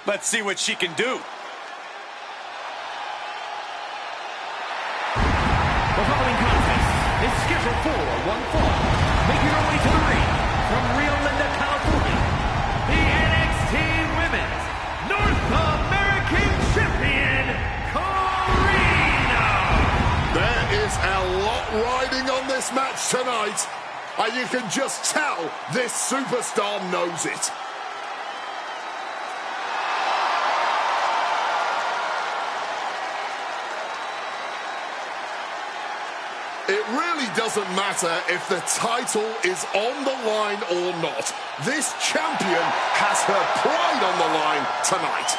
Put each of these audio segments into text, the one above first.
Let's see what she can do. The following contest is scheduled for one fall. Making her way to the ring from Rio Linda, California, the NXT Women's North American Champion, Karina. There is a lot riding on this match tonight, and you can just tell this superstar knows it. It really doesn't matter if the title is on the line or not. This champion has her pride on the line tonight.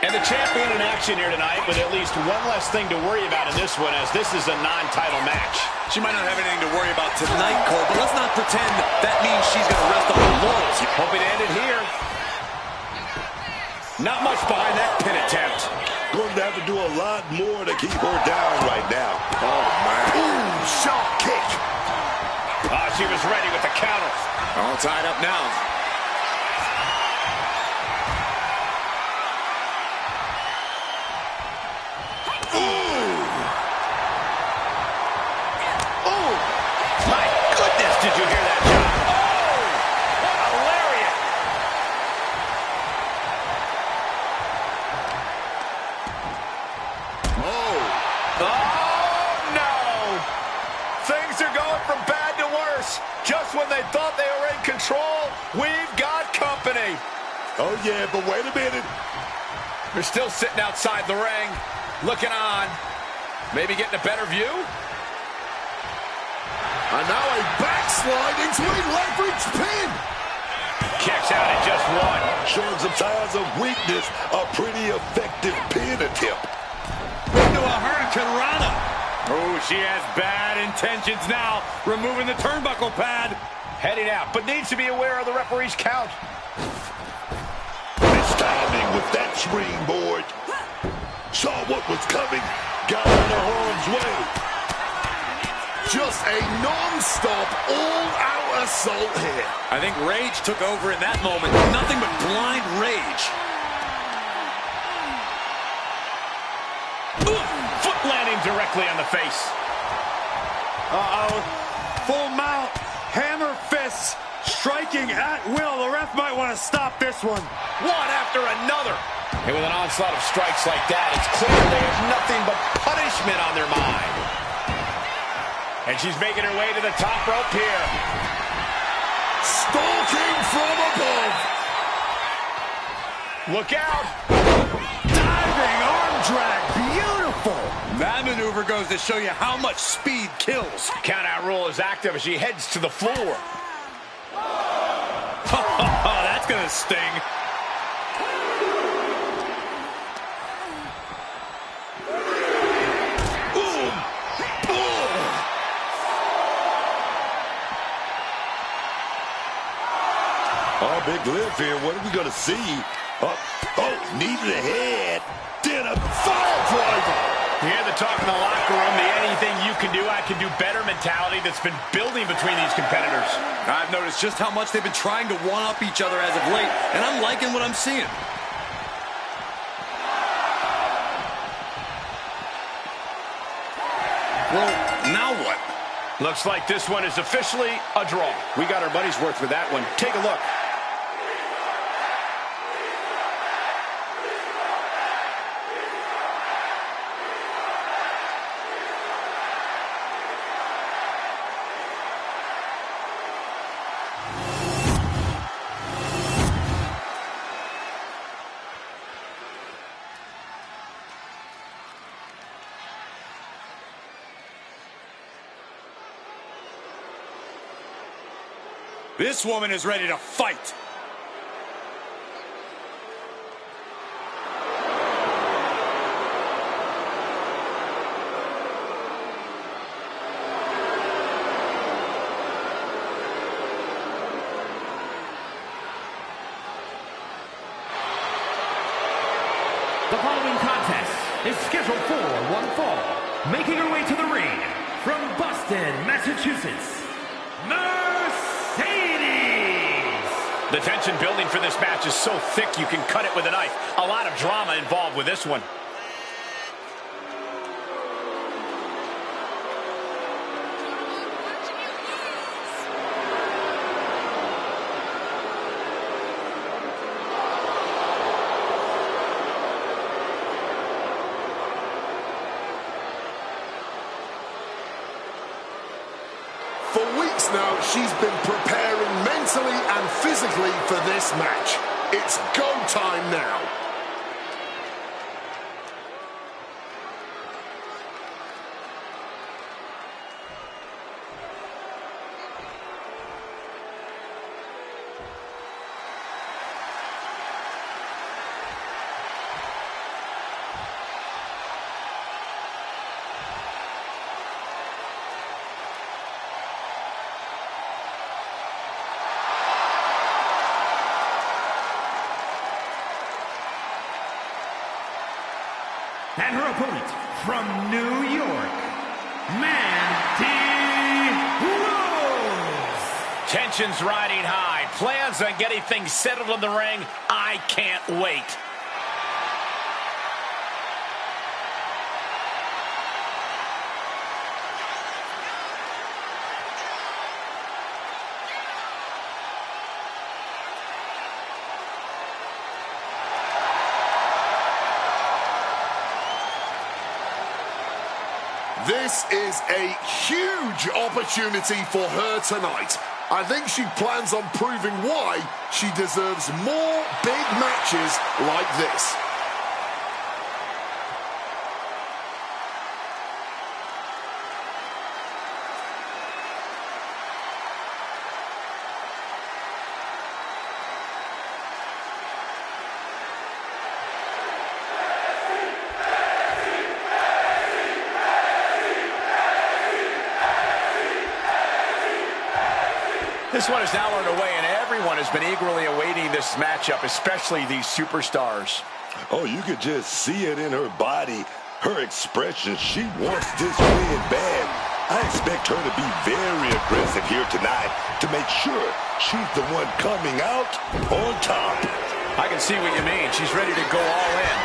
And the champion in action here tonight with at least one less thing to worry about in this one, as this is a non-title match. She might not have anything to worry about tonight, Cole, but let's not pretend that means she's going to rest on her laurels. Hoping to end it here. Not much behind that pin attempt. Going to have to do a lot more to keep her down right now. Oh, man. Ooh, sharp kick. Oh, she was ready with the counter. All tied up now. Did you hear that, John? Oh! A lariat! Oh. Oh, no! Things are going from bad to worse. Just when they thought they were in control, we've got company. Oh, yeah, but wait a minute. They're still sitting outside the ring, looking on. Maybe getting a better view? And now a backslide into a leverage pin. Kicks out at just one. Showing some signs of weakness. A pretty effective pin attempt. Into a Hurricane Rana. Oh, she has bad intentions now. Removing the turnbuckle pad. Heading out, but needs to be aware of the referee's count. Mistiming with that springboard. Saw what was coming. Got in her harm's way. Just a non-stop, all-out assault here. I think rage took over in that moment. Nothing but blind rage. Ooh, foot landing directly on the face. Uh-oh. Full mount. Hammer fists. Striking at will. The ref might want to stop this one. One after another. And with an onslaught of strikes like that, it's clear they have nothing but punishment on their mind. And she's making her way to the top rope here. Stalking from above. Look out. Diving arm drag. Beautiful. That maneuver goes to show you how much speed kills. Count out rule is active as she heads to the floor. Oh, that's going to sting. Oh, big lift here. What are we going to see? Oh, knee to the head. Then a fire driver. You hear the talk in the locker room, the anything you can do, I can do better mentality that's been building between these competitors. I've noticed just how much they've been trying to one-up each other as of late, and I'm liking what I'm seeing. Well, now what? Looks like this one is officially a draw. We got our money's worth with that one. Take a look. This woman is ready to fight. The following contest is scheduled for one fall. Making her way to the ring from Boston, Massachusetts, The tension building for this match is so thick you can cut it with a knife. A lot of drama involved with this one. For weeks now, she's been preparing mentally and physically for this match. It's go time now. And her opponent from New York, Mandy Rose. Tensions riding high. Plans on getting things settled in the ring. I can't wait. This is a huge opportunity for her tonight. I think she plans on proving why she deserves more big matches like this. This one is now underway, and everyone has been eagerly awaiting this matchup, especially these superstars. Oh, you could just see it in her body, her expression. She wants this win bad. I expect her to be very aggressive here tonight to make sure she's the one coming out on top. I can see what you mean. She's ready to go all in,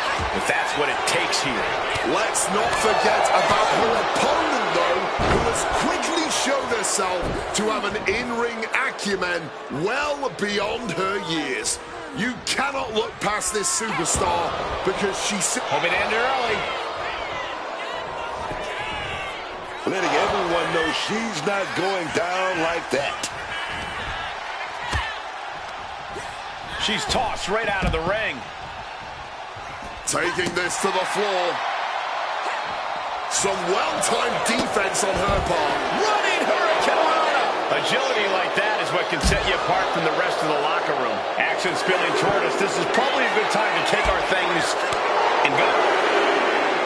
if that's what it takes here. Let's not forget about her opponent, though, who has quickly shown herself to have an in-ring acumen well beyond her years. You cannot look past this superstar because she's hoping to end early. Letting everyone know she's not going down like that. She's tossed right out of the ring. Taking this to the floor. Some well-timed defense on her part. Running hurricanrana. Agility like that is what can set you apart from the rest of the locker room. Action spilling toward us. This is probably a good time to take our things and go.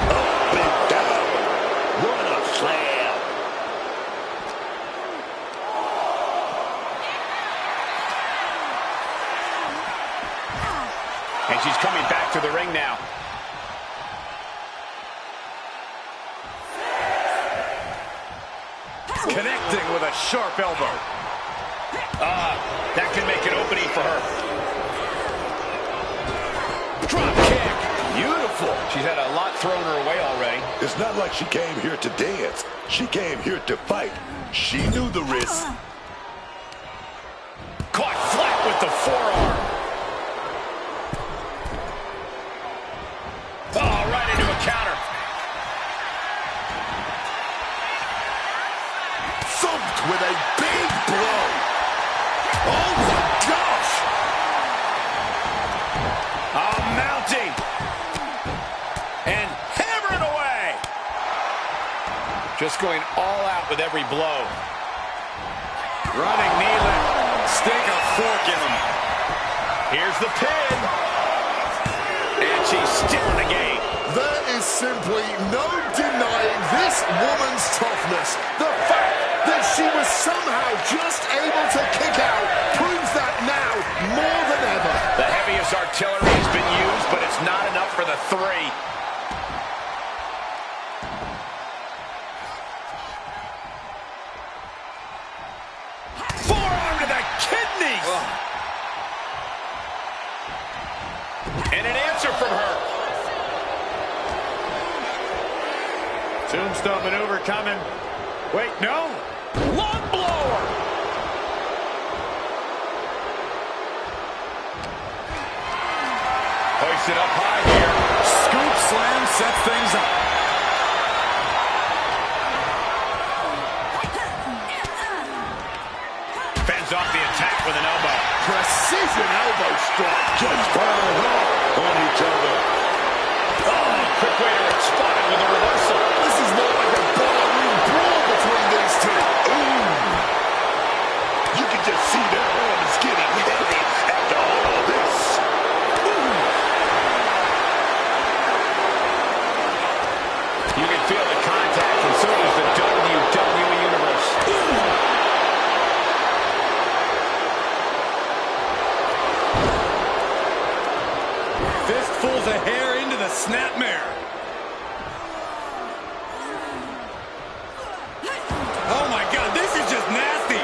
Up and down. What a slam. And she's coming back to the ring now. Connecting with a sharp elbow. That can make an opening for her. Drop kick. Beautiful. She's had a lot thrown her way already. It's not like she came here to dance. She came here to fight. She knew the risk. Caught flat with the forearm. Oh, right into a counter. Thumped with a big blow. Oh my gosh! Oh, mounting. And hammering away. Just going all out with every blow. Running knee lift. Stick a fork in him. Here's the pin. And she's still in the game. There is simply no denying this woman's toughness. The fact that she was somehow just able to kick out proves that now more than ever. The heaviest artillery has been used, but it's not enough for the three. Forearm to the kidneys. And an answer from her. Tombstone maneuver coming. Wait, no. Lung blower. Hoisted up high here. Scoop slam sets things up. Fends off the attack with an elbow. Precision elbow strike. Just piled up on each other. Oh, quick way to respond with a reversal. This is more like a barroom brawl between these two. Ooh. You can just see their arms getting heavy after all this. You can feel the contact, and so does the WWE Universe. Fistfuls of hair into the snapmare. Oh my God, this is just nasty.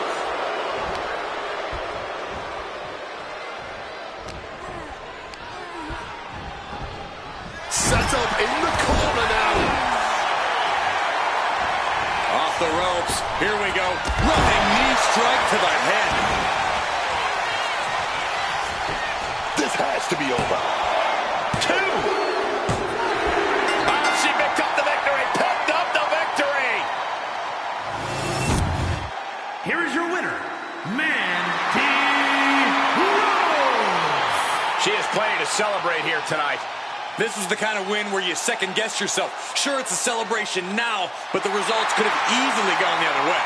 Set up in the corner now. Off the ropes. Here we go. Running knee strike to the head. This has to be over. Two. Oh, she picked up the victory. Picked up the victory. Here is your winner, Mandy Rose. She has plenty to celebrate here tonight. This is the kind of win where you second guess yourself. Sure, it's a celebration now, but the results could have easily gone the other way.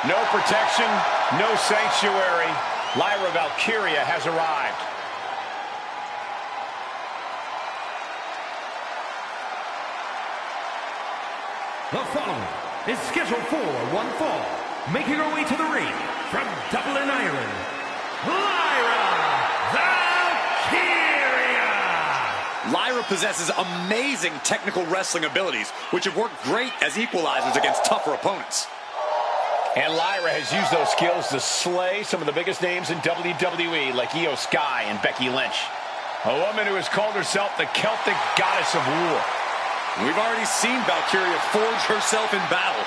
No protection, no sanctuary. Lyra Valkyria has arrived. The following is scheduled for one fall. Making her way to the ring from Dublin, Ireland, Lyra Valkyria. Lyra possesses amazing technical wrestling abilities, which have worked great as equalizers against tougher opponents. And Lyra has used those skills to slay some of the biggest names in WWE, like Io Sky and Becky Lynch. A woman who has called herself the Celtic goddess of war. We've already seen Valkyria forge herself in battle.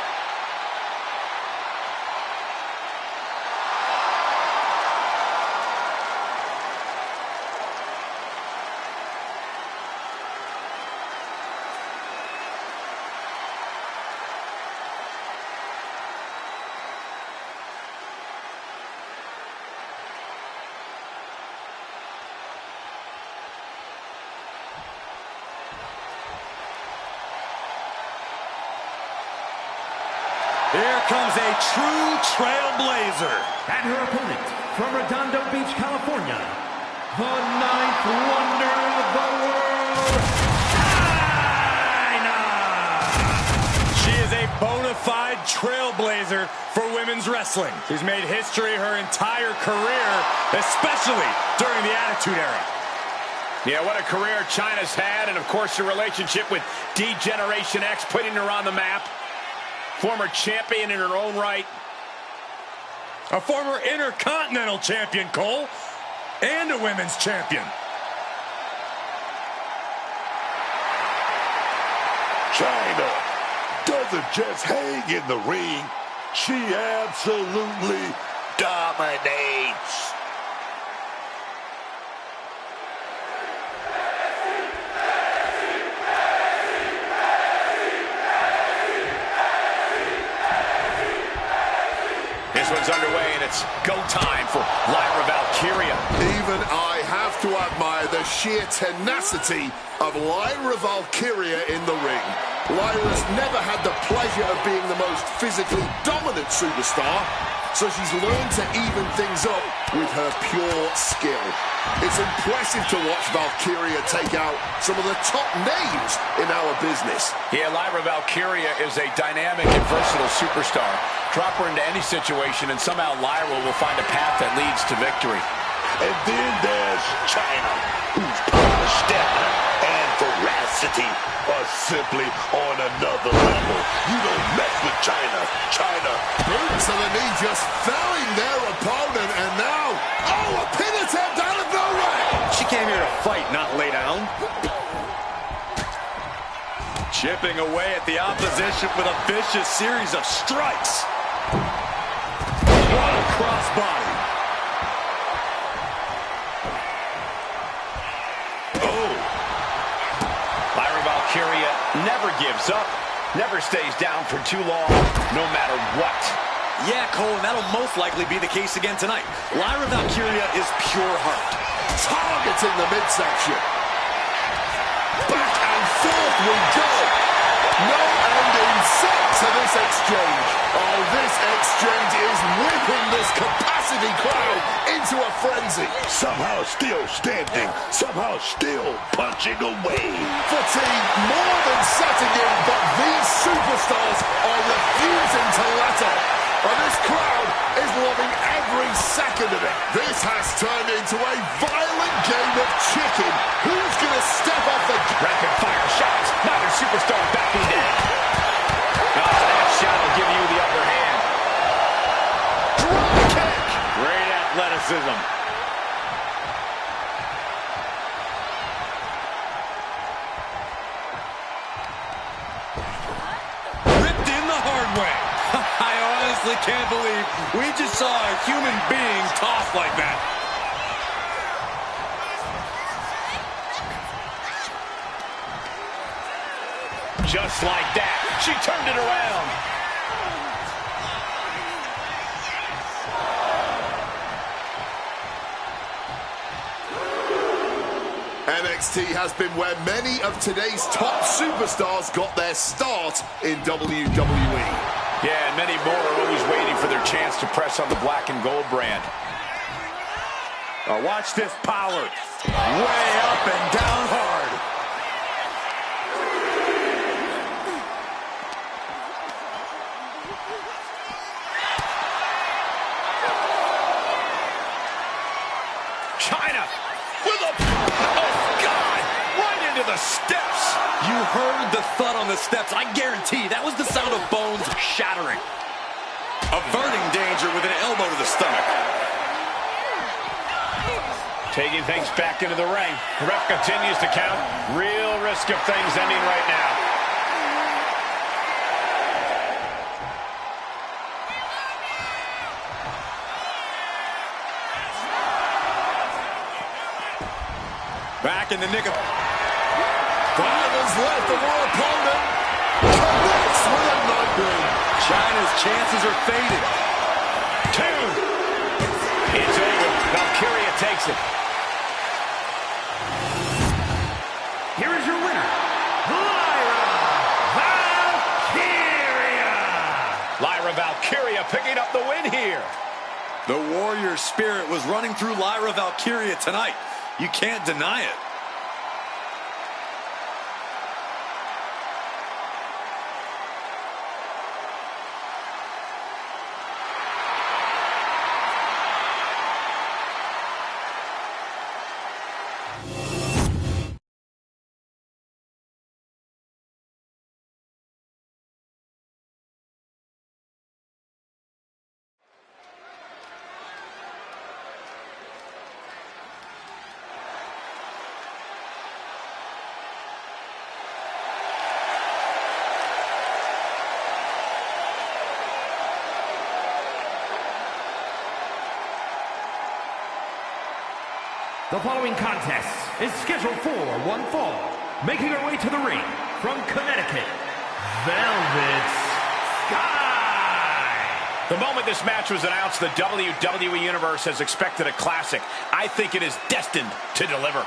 Here comes a true trailblazer. And her opponent from Redondo Beach, California, the ninth wonder of the world, China. She is a bona fide trailblazer for women's wrestling. She's made history her entire career, especially during the Attitude Era. Yeah, what a career Chyna's had, and of course her relationship with D-Generation X, putting her on the map. Former champion in her own right. A former Intercontinental Champion, Cole, and a women's champion. Chyna doesn't just hang in the ring. She absolutely dominates. This one's underway, and it's go time for Lyra Valkyria. Even I have to admire the sheer tenacity of Lyra Valkyria in the ring. Lyra's never had the pleasure of being the most physically dominant superstar, so she's learned to even things up with her pure skill. It's impressive to watch Valkyria take out some of the top names in our business. Yeah, Lyra Valkyria is a dynamic and versatile superstar. Drop her into any situation, and somehow Lyra will find a path that leads to victory. And then there's Chyna, whose power, stamina, and veracity are simply on another level. You don't mess with Chyna. Chyna. Boot to the knee, just felling their opponent, and now, oh, a pin attempt out of nowhere! She came here to fight, not lay down. Chipping away at the opposition with a vicious series of strikes. What a crossbody. Oh. Lyra Valkyria never gives up, never stays down for too long, no matter what. Yeah, Cole, and that'll most likely be the case again tonight. Lyra Valkyria is pure heart. Targeting the midsection. Back and forth we go. No end in sight to this exchange. Oh, this exchange is whipping this capacity crowd into a frenzy. Somehow still standing, somehow still punching away. Fatigue more than setting in, but these superstars are refusing to let up. And this crowd is loving every second of it. This has turned into a violent game of chicken. Who's going to step off the... Rapid fire shots. Neither superstar backing down. That shot will give you the upper hand. Drop kick. Great athleticism. Ripped in the hard way. I honestly can't believe we just saw a human being tossed like that. Just like that, she turned it around. NXT has been where many of today's top superstars got their start in WWE. Yeah, and many more are always waiting for their chance to press on the black and gold brand. Now watch this power. Way up and down hard. Chyna with a... Oh, God! Right into the steps! You heard the thud on the steps. I guarantee that was the sound of bones shattering. Averting danger with an elbow to the stomach. Taking things back into the ring. The ref continues to count. Real risk of things ending right now. Back in the nick of... 5 is left of our opponent. Connects with a nightmare. Chyna's chances are faded. 2. It's over. Valkyria takes it. Here is your winner, Lyra Valkyria. Lyra Valkyria picking up the win here. The warrior spirit was running through Lyra Valkyria tonight. You can't deny it. The following contest is scheduled for one fall. Making her way to the ring from Connecticut, Velvet Sky. The moment this match was announced, the WWE Universe has expected a classic. I think it is destined to deliver.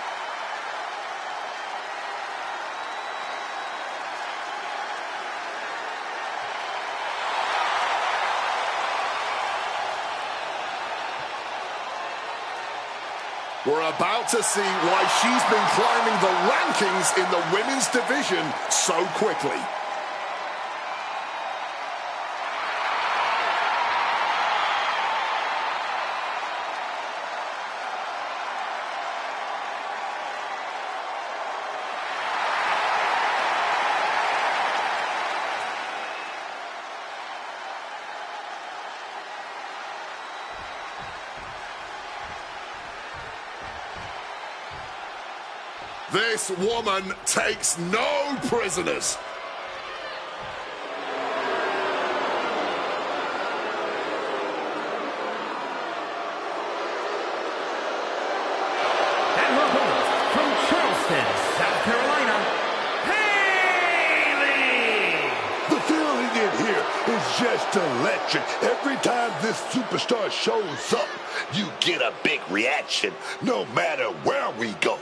We're about to see why she's been climbing the rankings in the women's division so quickly. This woman takes no prisoners. And her opponent from Charleston, South Carolina, Haley. The feeling in here is just electric. Every time this superstar shows up, you get a big reaction, no matter where we go.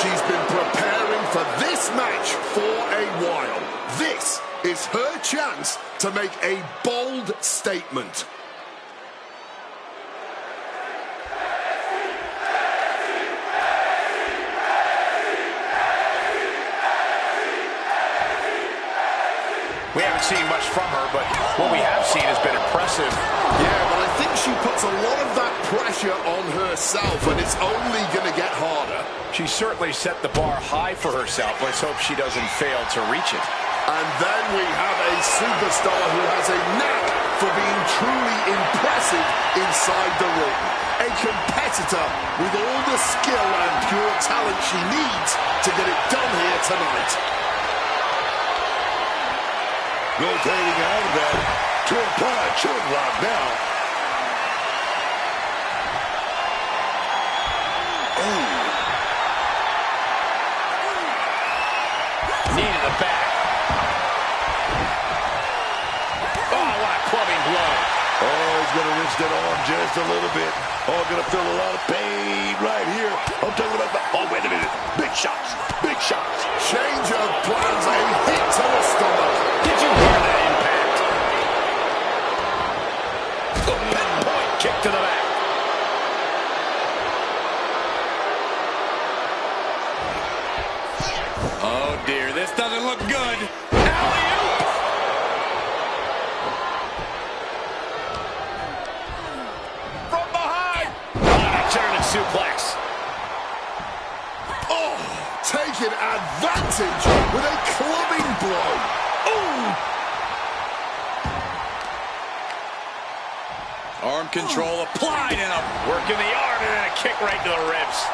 She's been preparing for this match for a while. This is her chance to make a bold statement. We haven't seen much from her, but what we have seen has been impressive. Yeah, but I think she puts a lot of that pressure on herself, and it's only going to get harder. She certainly set the bar high for herself. Let's hope she doesn't fail to reach it. And then we have a superstar who has a knack for being truly impressive inside the ring. A competitor with all the skill and pure talent she needs to get it done here tonight. Rotating out of that to apply a choke lock now. Knee to the back. Oh, what a clubbing blow. Oh, he's going to wrench that arm just a little bit. Oh, going to feel a lot of pain right here. I'm talking about the... Oh, wait a minute. Big shots. Big shots. Change of plans. A hit to the stomach. Did you hear that impact? The pinpoint kick to the back. Oh, dear. This doesn't look good. Alley-oop. From behind. German suplex. Oh, taking advantage with a clubbing blow. Ooh. Arm control applied and a... Working the arm and then a kick right to the ribs.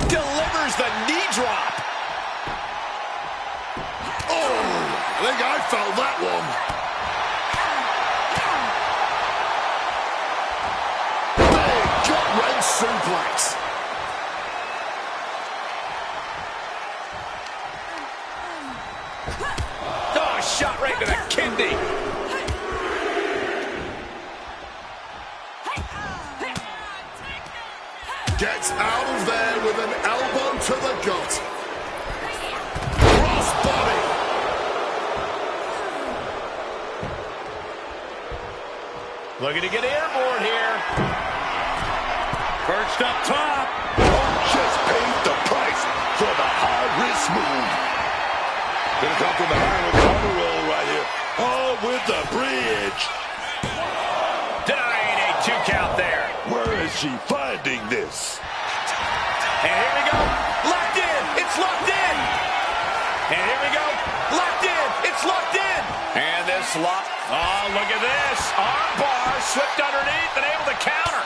Delivers the knee drop. Oh, I think I felt that one. Big gut-wrench suplex. Oh, shot right to the kidney. Gets out of there with an elbow to the gut. Cross body. Looking to get airborne here. Perched up top. Just paid the price for the high-risk move. Gonna come from behind with a cover roll right here. Oh, with the bridge. Denying a 2 count there. Where is she finding this? And here we go. Locked in. It's locked in. And here we go. Locked in. It's locked in. And this lock. Oh, look at this. Arm bar slipped underneath and able to counter.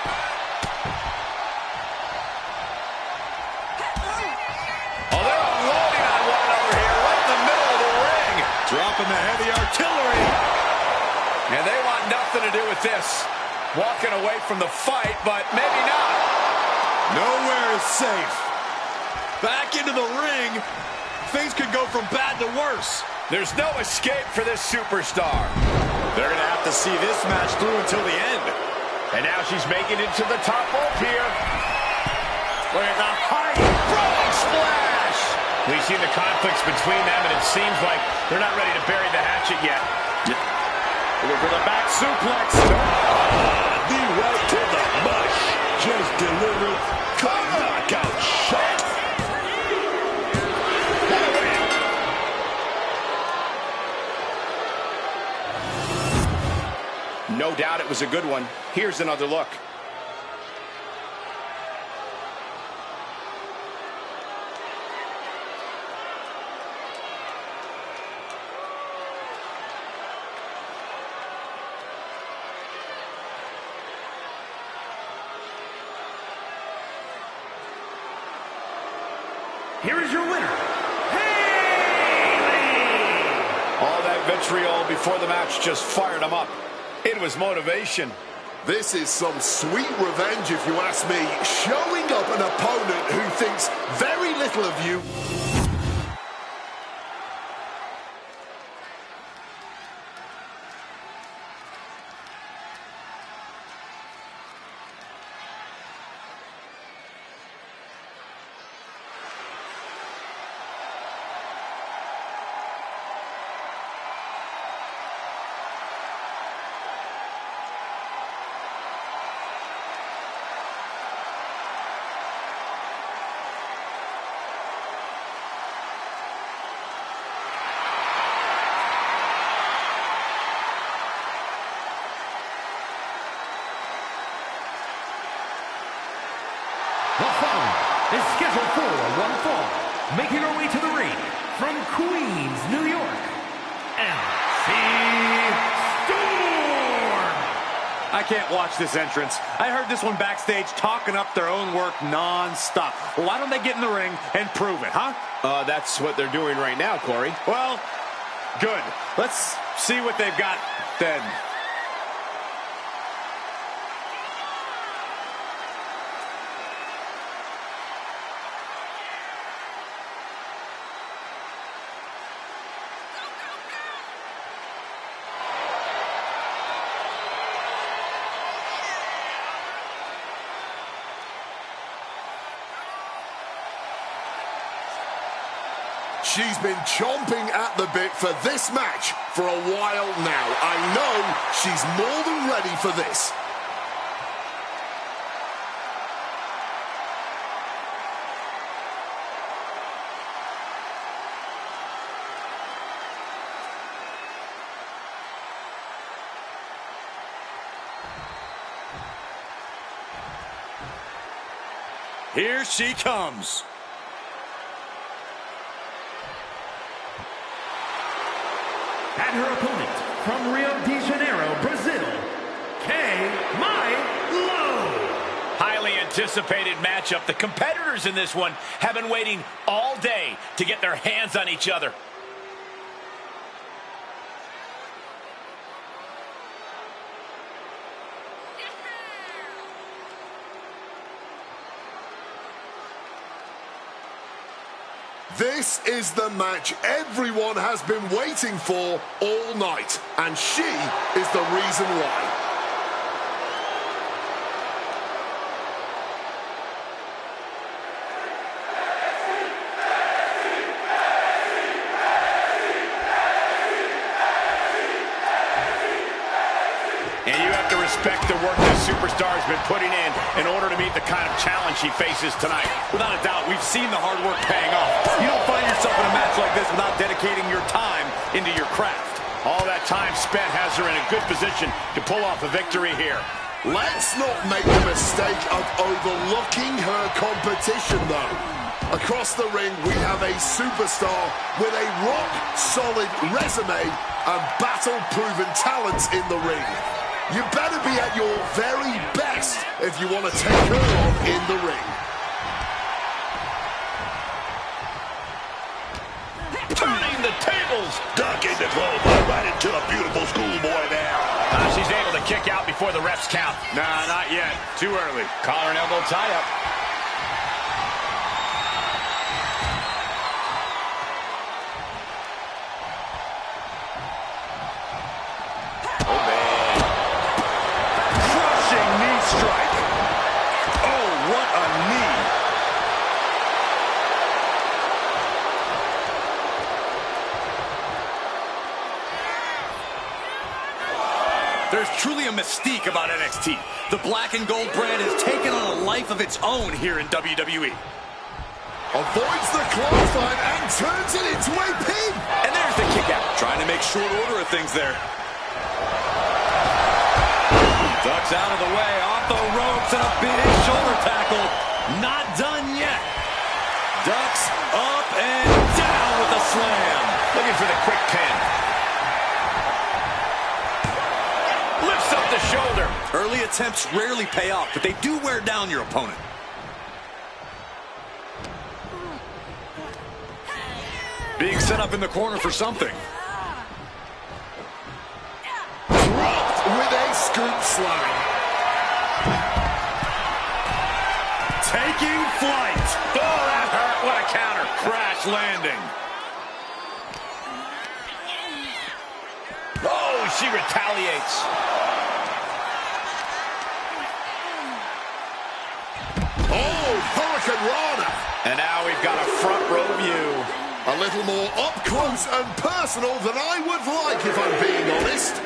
Oh, they're unloading on one another here. with this. Walking away from the fight, but maybe not. Nowhere is safe. Back into the ring. Things could go from bad to worse. There's no escape for this superstar. They're going to have to see this match through until the end. And now she's making it to the top rope here. Look at the height. Frog splash. We've seen the conflicts between them, and it seems like they're not ready to bury the hatchet yet. Looking for the back suplex. Knee right to the mush. Just delivered the knockout shot. No doubt it was a good one. Here's another look. Here is your winner, All that vitriol before the match just fired him up. It was motivation. This is some sweet revenge, if you ask me. Showing up an opponent who thinks very little of you. The following is scheduled for one fall, making her way to the ring from Queens, New York, MC Storm! I can't watch this entrance. I heard this one backstage talking up their own work non-stop. Well, why don't they get in the ring and prove it, huh? That's what they're doing right now, Corey. Well, good. Let's see what they've got then. She's been chomping at the bit for this match for a while now. I know she's more than ready for this. Here she comes. And her opponent from Rio de Janeiro, Brazil, Highly anticipated matchup. The competitors in this one have been waiting all day to get their hands on each other. This is the match everyone has been waiting for all night, and she is the reason why. And you have to respect the work this superstar has been putting in order to meet the kind of challenge she faces tonight. Without a doubt, we've seen the hard work paying off. You don't find yourself in a match like this without dedicating your time into your craft. All that time spent has her in a good position to pull off a victory here. Let's not make the mistake of overlooking her competition, though. Across the ring, we have a superstar with a rock-solid resume and battle-proven talents in the ring. You better be at your very best if you want to take her on in the ring. Turning the tables. Ducking the clothesline right into a beautiful schoolboy there. She's able to kick out before before the refs count. Nah, not yet. Too early. Collar and elbow tie-up. Oh, man. Crushing knee strike. Oh, what a knee. There's truly a mystique about NXT. The black and gold brand has taken on a life of its own here in WWE. Avoids the clothesline and turns it into a pin. And there's the kick out. Trying to make short order of things there. Ducks out of the way, off the ropes, and a big shoulder tackle. Not done yet. Ducks up and down with a slam. Looking for the quick pin. Lifts up the shoulder. Early attempts rarely pay off, but they do wear down your opponent. Being set up in the corner for something. Dropped with a scoop slam. Taking flight. Oh, that hurt. What a counter. Crash landing. Oh, she retaliates. Oh, Hurricane Rana. And now we've got a front row view. A little more up close and personal than I would like, if I'm being honest.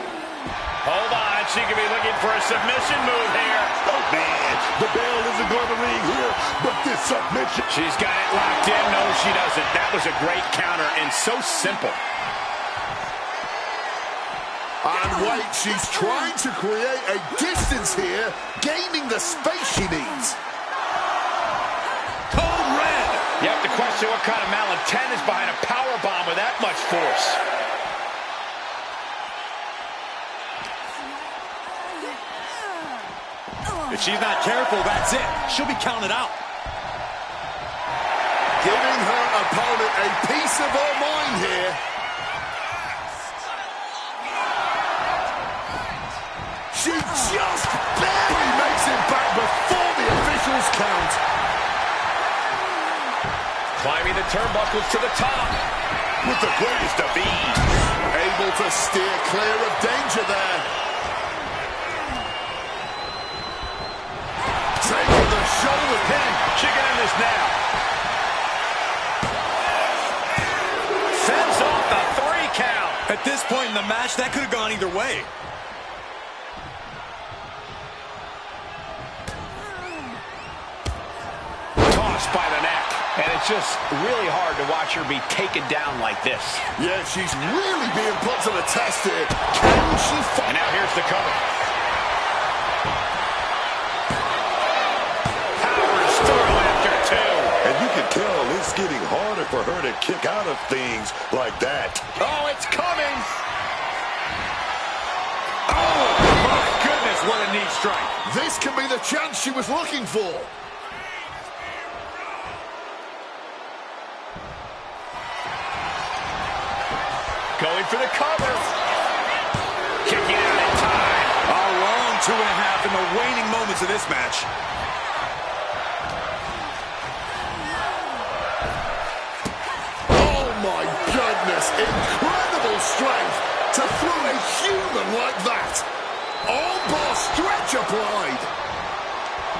Hold on. She could be looking for a submission move here. Oh, man. The bell isn't going to ring here, but this submission. She's got it locked in. No, she doesn't. That was a great counter and so simple. And wait, she's trying to create a distance here, gaining the space she needs. Code red. You have to question what kind of malintent is behind a powerbomb with that much force. If she's not careful, that's it. She'll be counted out. Giving her opponent a piece of her mind here. She just barely makes it back before the officials count. Climbing the turnbuckles to the top. With the greatest of ease. Able to steer clear of danger there. Taking the shoulder pin. She can end this now. Sends off the 3 count. At this point in the match, that could have gone either way. Tossed by the neck. And it's just really hard to watch her be taken down like this. Yeah, she's really being put to the test here. Can she fight? And now here's the cover. Powers through after 2. And you can tell it's getting harder for her to kick out of things like that. Oh, it's coming. Oh, my goodness, what a knee strike. This could be the chance she was looking for. Going for the cover. Kicking out in time. A long 2.5 in the waning moments of this match. Oh my goodness, incredible strength to throw a human like that. Armbar stretch applied.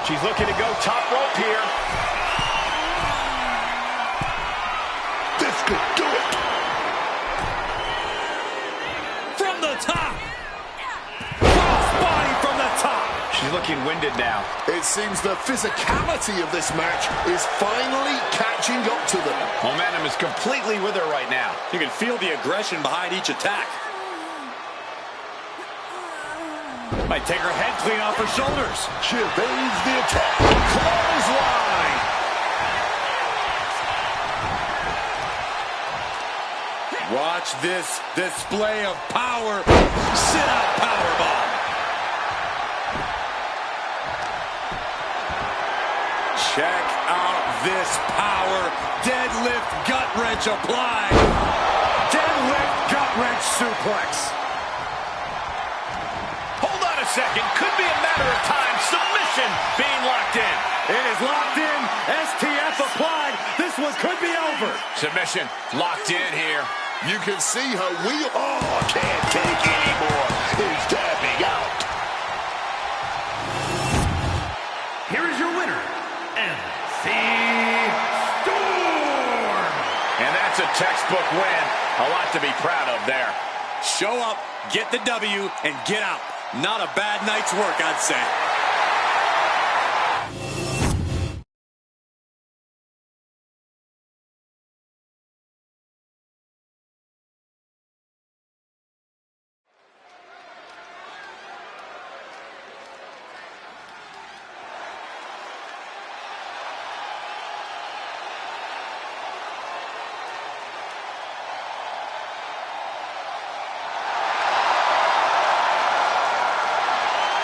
She's looking to go top rope here. This could do it. From the top. Crossbody from the top. She's looking winded now. It seems the physicality of this match is finally catching up to them. Momentum is completely with her right now. You can feel the aggression behind each attack. Might take her head clean off her shoulders. She evades the attack. Clothesline. Watch this display of power. Sit-out powerbomb. Check out this power. Deadlift gut wrench applied. Deadlift gut wrench suplex. Hold on a second. Could be a matter of time. Submission being locked in. It is locked in. STF applied. This one could be over. Submission locked in here. You can see her wheel. Oh, can't take anymore. He's tapping out. Here is your winner, MC Storm. And that's a textbook win. A lot to be proud of there. Show up, get the W, and get out. Not a bad night's work, I'd say.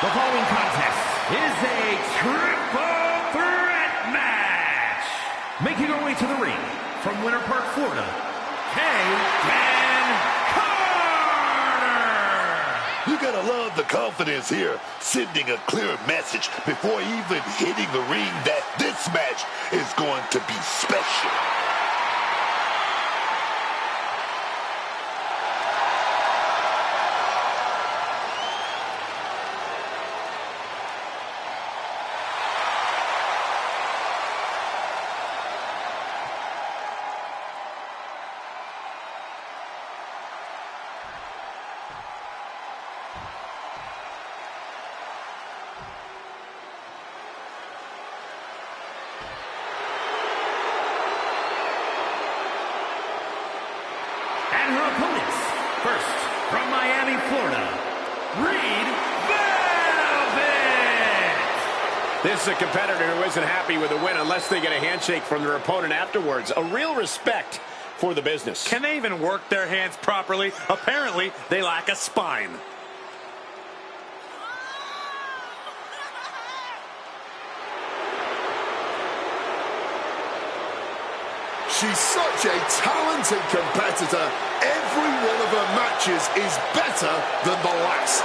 The following contest is a triple threat match. Making her way to the ring from Winter Park, Florida, Kay Carter. You gotta love the confidence here, sending a clear message before even hitting the ring that this match is going to be special. And her opponents, first from Miami, Florida, Reed Velvet. This is a competitor who isn't happy with a win unless they get a handshake from their opponent afterwards. A real respect for the business. Can they even work their hands properly? Apparently, they lack a spine. She's such a talented competitor. Every one of her matches is better than the last.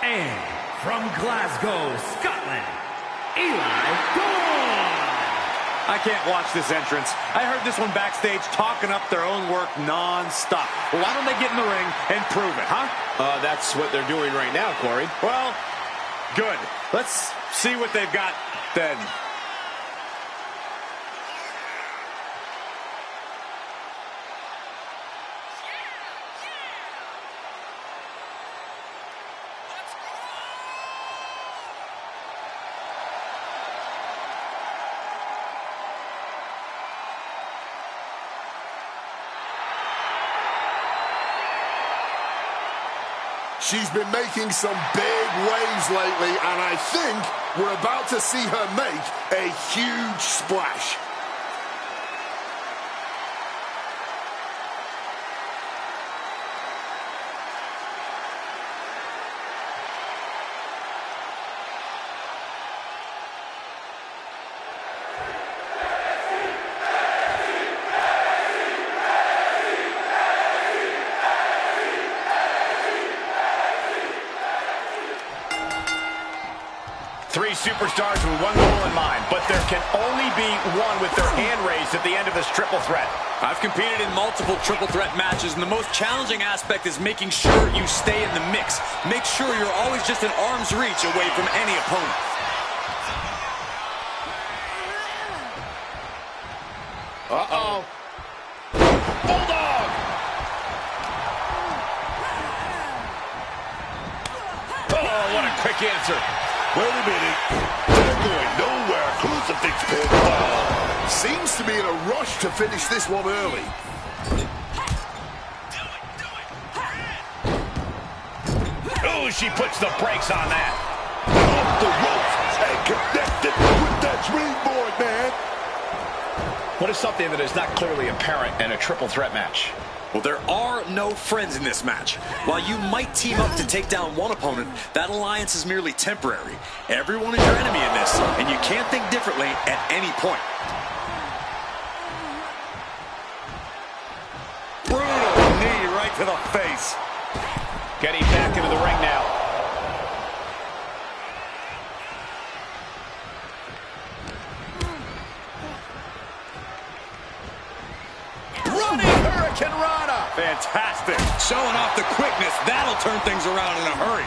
And from Glasgow, Scotland, Eli Dawn. I can't watch this entrance. I heard this one backstage talking up their own work non-stop. Well, why don't they get in the ring and prove it, huh? That's what they're doing right now, Corey. Well, good. Let's see what they've got then. She's been making some big waves lately, and I think we're about to see her make a huge splash. Three superstars with one goal in mind, but there can only be one with their hand raised at the end of this triple threat. I've competed in multiple triple threat matches, and the most challenging aspect is making sure you stay in the mix. Make sure you're always just an arm's reach away from any opponent. Uh-oh. Bulldog! Oh, what a quick answer. Wait a minute. They're going nowhere. Crucifix pin. Oh. Seems to be in a rush to finish this one early. Ooh, she puts the brakes on that. Off the ropes and connected with that springboard, man. What is something that is not clearly apparent in a triple threat match? Well, there are no friends in this match. While you might team up to take down one opponent, that alliance is merely temporary. Everyone is your enemy in this, and you can't think differently at any point. Brutal knee right to the face. Getting back into the ring now. Running Hurricane Rana. Fantastic. Showing off the quickness, that'll turn things around in a hurry.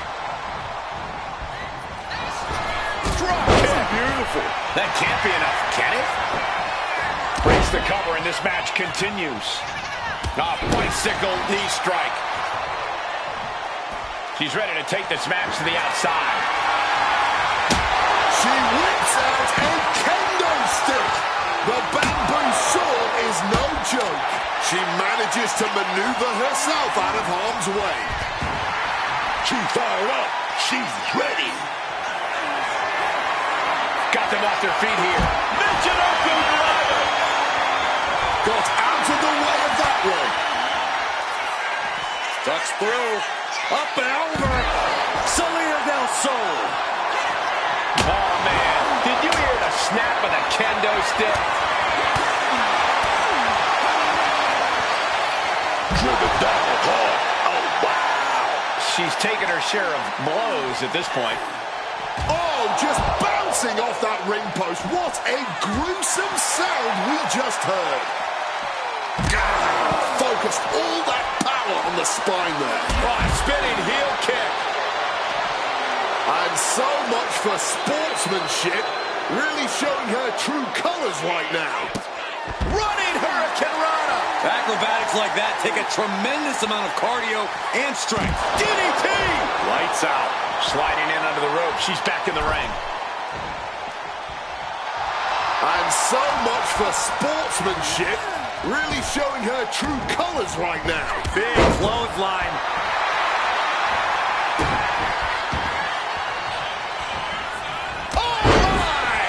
Drop kick. Beautiful. That can't be enough, can it? Breaks the cover and this match continues. Bicycle knee strike. She's ready to take this match to the outside. She whips out a kendo stick. The bamboo sword is no joke. She manages to maneuver herself out of harm's way. She's fired up. She's ready. Got them off their feet here. Michinoku driver. Got out of the way of that one. Ducks through. Up and over. Salida del Sol. Oh, man. Did you hear the snap of the kendo stick? Driven down hard. Oh, wow. She's taken her share of blows at this point. Oh, just bouncing off that ring post. What a gruesome sound we just heard. Focused all that power on the spine there. Oh, spinning heel kick. And so much for sportsmanship. Really showing her true colors right now. Running Hurricane Rana. Acrobatics like that take a tremendous amount of cardio and strength. DDT. Lights out. Sliding in under the rope. She's back in the ring. And so much for sportsmanship. Really showing her true colors right now. Big clothesline. Oh, my!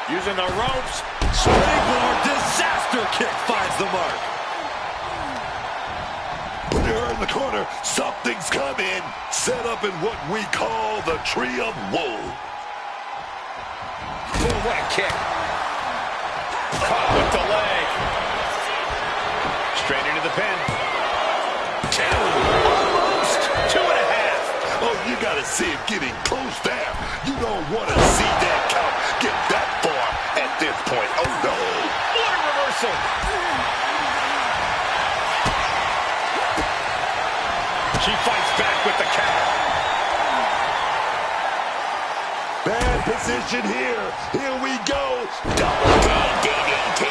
Using the ropes. Springboard disaster kick finds the mark. Put her in the corner. Something's coming. Set up in what we call the Tree of Woe. Oh, what a kick. Caught with the leg. Straight into the pin. 2. Almost. 2.5. Oh, you gotta see him getting close there. You don't want to see that count get that far at this point. Oh, no. What a reversal. She fights back with the counter. Bad position here. Here we go. Double DDT.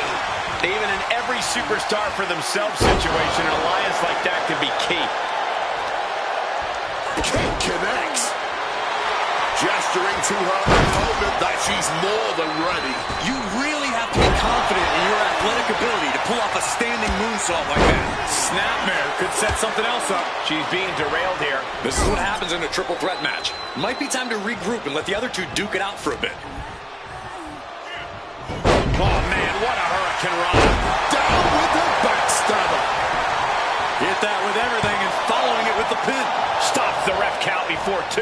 Even in every superstar for themselves situation, an alliance like that can be key. Kick connects. Gesturing to her opponent that she's more than ready. You really have to be confident in your athletic ability to pull off a standing moonsault like that. Snapmare could set something else up. She's being derailed here. This is what happens in a triple threat match. Might be time to regroup and let the other two duke it out for a bit. Oh, man, what a Hurricane Rana. Down with the backstabber. Hit that with everything and following it with the pin. Stops the ref count before 2.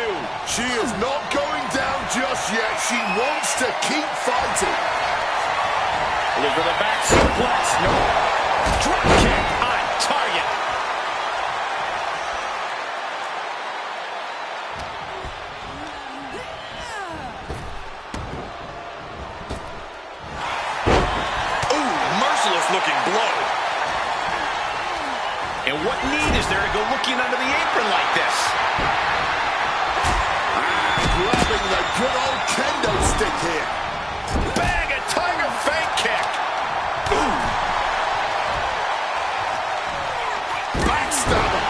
She is not going down just yet. She wants to keep fighting. Look for the back suplex. No. Drop kick on target. Ooh, merciless looking blow. And what need is there to go looking under the apron like this? Grabbing the good old kendo stick here. Bag a tiger fake kick. Ooh. Backstabber.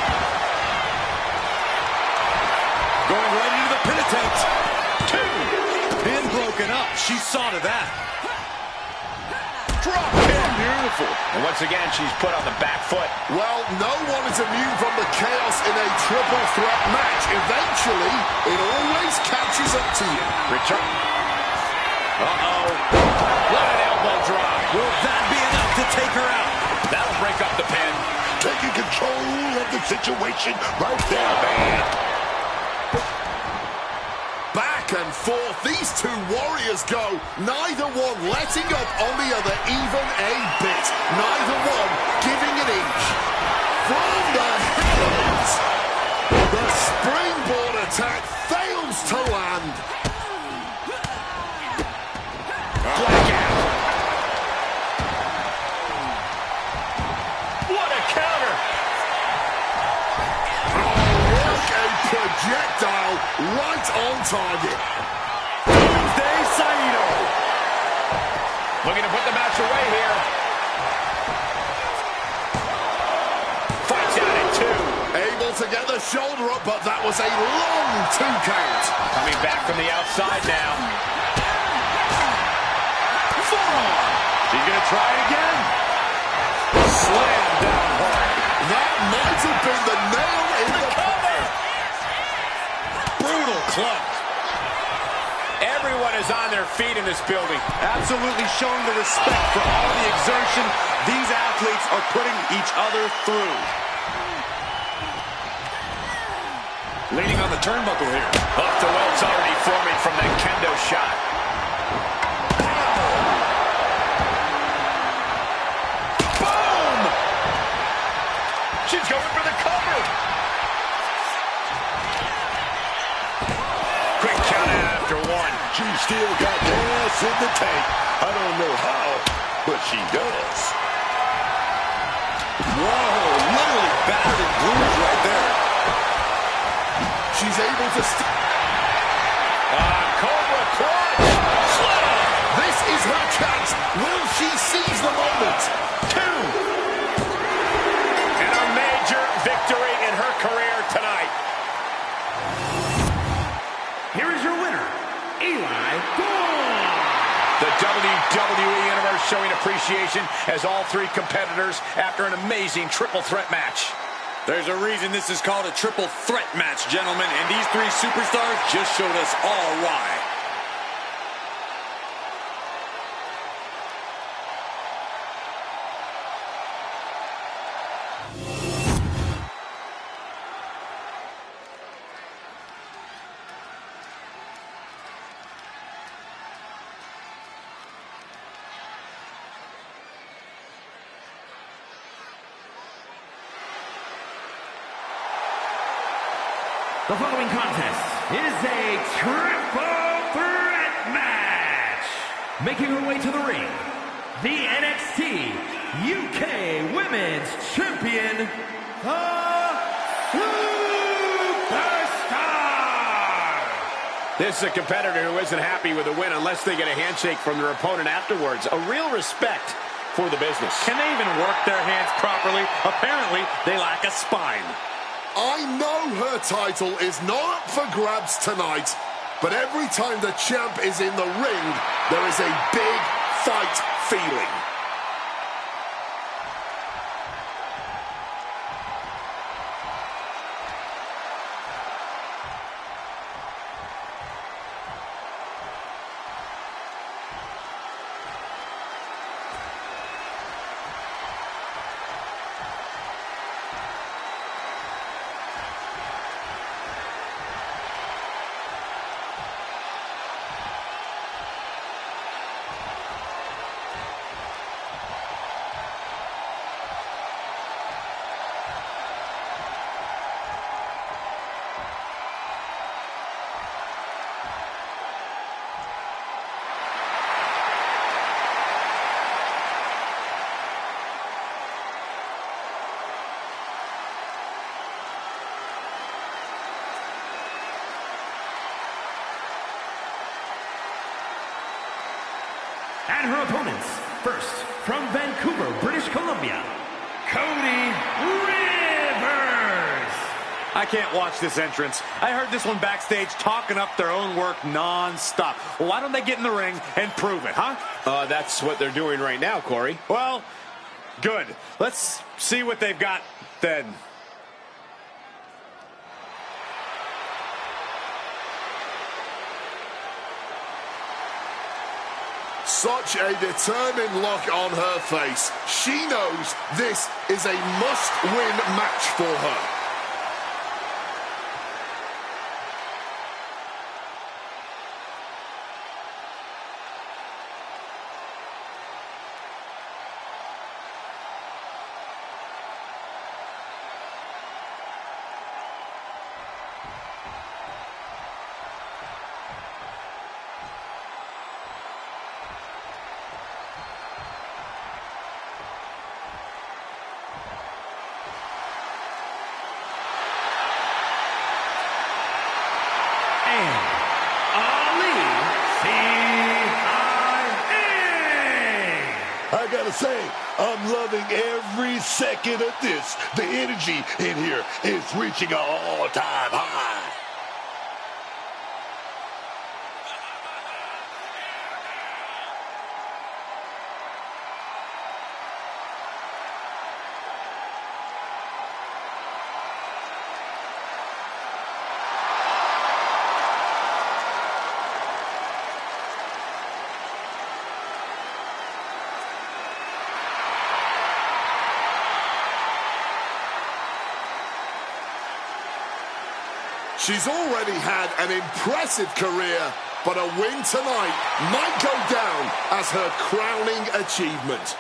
Going right into the pin attempt. 2. Pin broken up. She saw to that. drop kick. Beautiful. And once again, she's put on the back foot. Well, no one is immune from the chaos in a triple threat match. Eventually, it always catches up to you. Return. Uh-oh. What an elbow drop. Will that be enough to take her out? That'll break up the pin. Taking control of the situation right there, man. Back and forth, these two warriors go, neither one letting up on the other even a bit. Neither one giving an inch. From the heavens, the springboard attack fails to land. Blackout. What a counter. A projectile right on target. Tuesday Saito. Looking to put the match away here. Fights out at 2. Able to get the shoulder up, but that was a long 2 count. Coming back from the outside now. Forearm. She's going to try it again. Slam down hard. That might have been the nail in the cover. Brutal club. Everyone is on their feet in this building. Absolutely showing the respect for all the exertion these athletes are putting each other through. Leaning on the turnbuckle here. Off the welts already forming from that kendo shot. Boom! She's going for the cover. Quick count after 1. She still got gas in the tank. I don't know how, but she does. Whoa, literally battered and bruised right there. She's able to Cobra clutch. Slam. This is her chance. Will she seize the moment? 2. And a major victory in her career tonight. Here is your winner, Eli Dawn. The WWE Universe showing appreciation as all 3 competitors after an amazing triple threat match. There's a reason this is called a triple threat match, gentlemen, and these 3 superstars just showed us all why. The following contest is a triple threat match. Making her way to the ring, the NXT UK Women's Champion, the Superstar. This is a competitor who isn't happy with a win unless they get a handshake from their opponent afterwards. A real respect for the business. Can they even work their hands properly? Apparently, they lack a spine. I know her title is not up for grabs tonight, but every time the champ is in the ring, there is a big fight feeling. And her opponents, first, from Vancouver, British Columbia, Cody Rivers. I can't watch this entrance. I heard this one backstage talking up their own work non-stop. Well, why don't they get in the ring and prove it, huh? That's what they're doing right now, Corey. Well, good. Let's see what they've got then. Such a determined look on her face. She knows this is a must-win match for her. I gotta say, I'm loving every second of this. The energy in here is reaching an all-time high. She's already had an impressive career, but a win tonight might go down as her crowning achievement.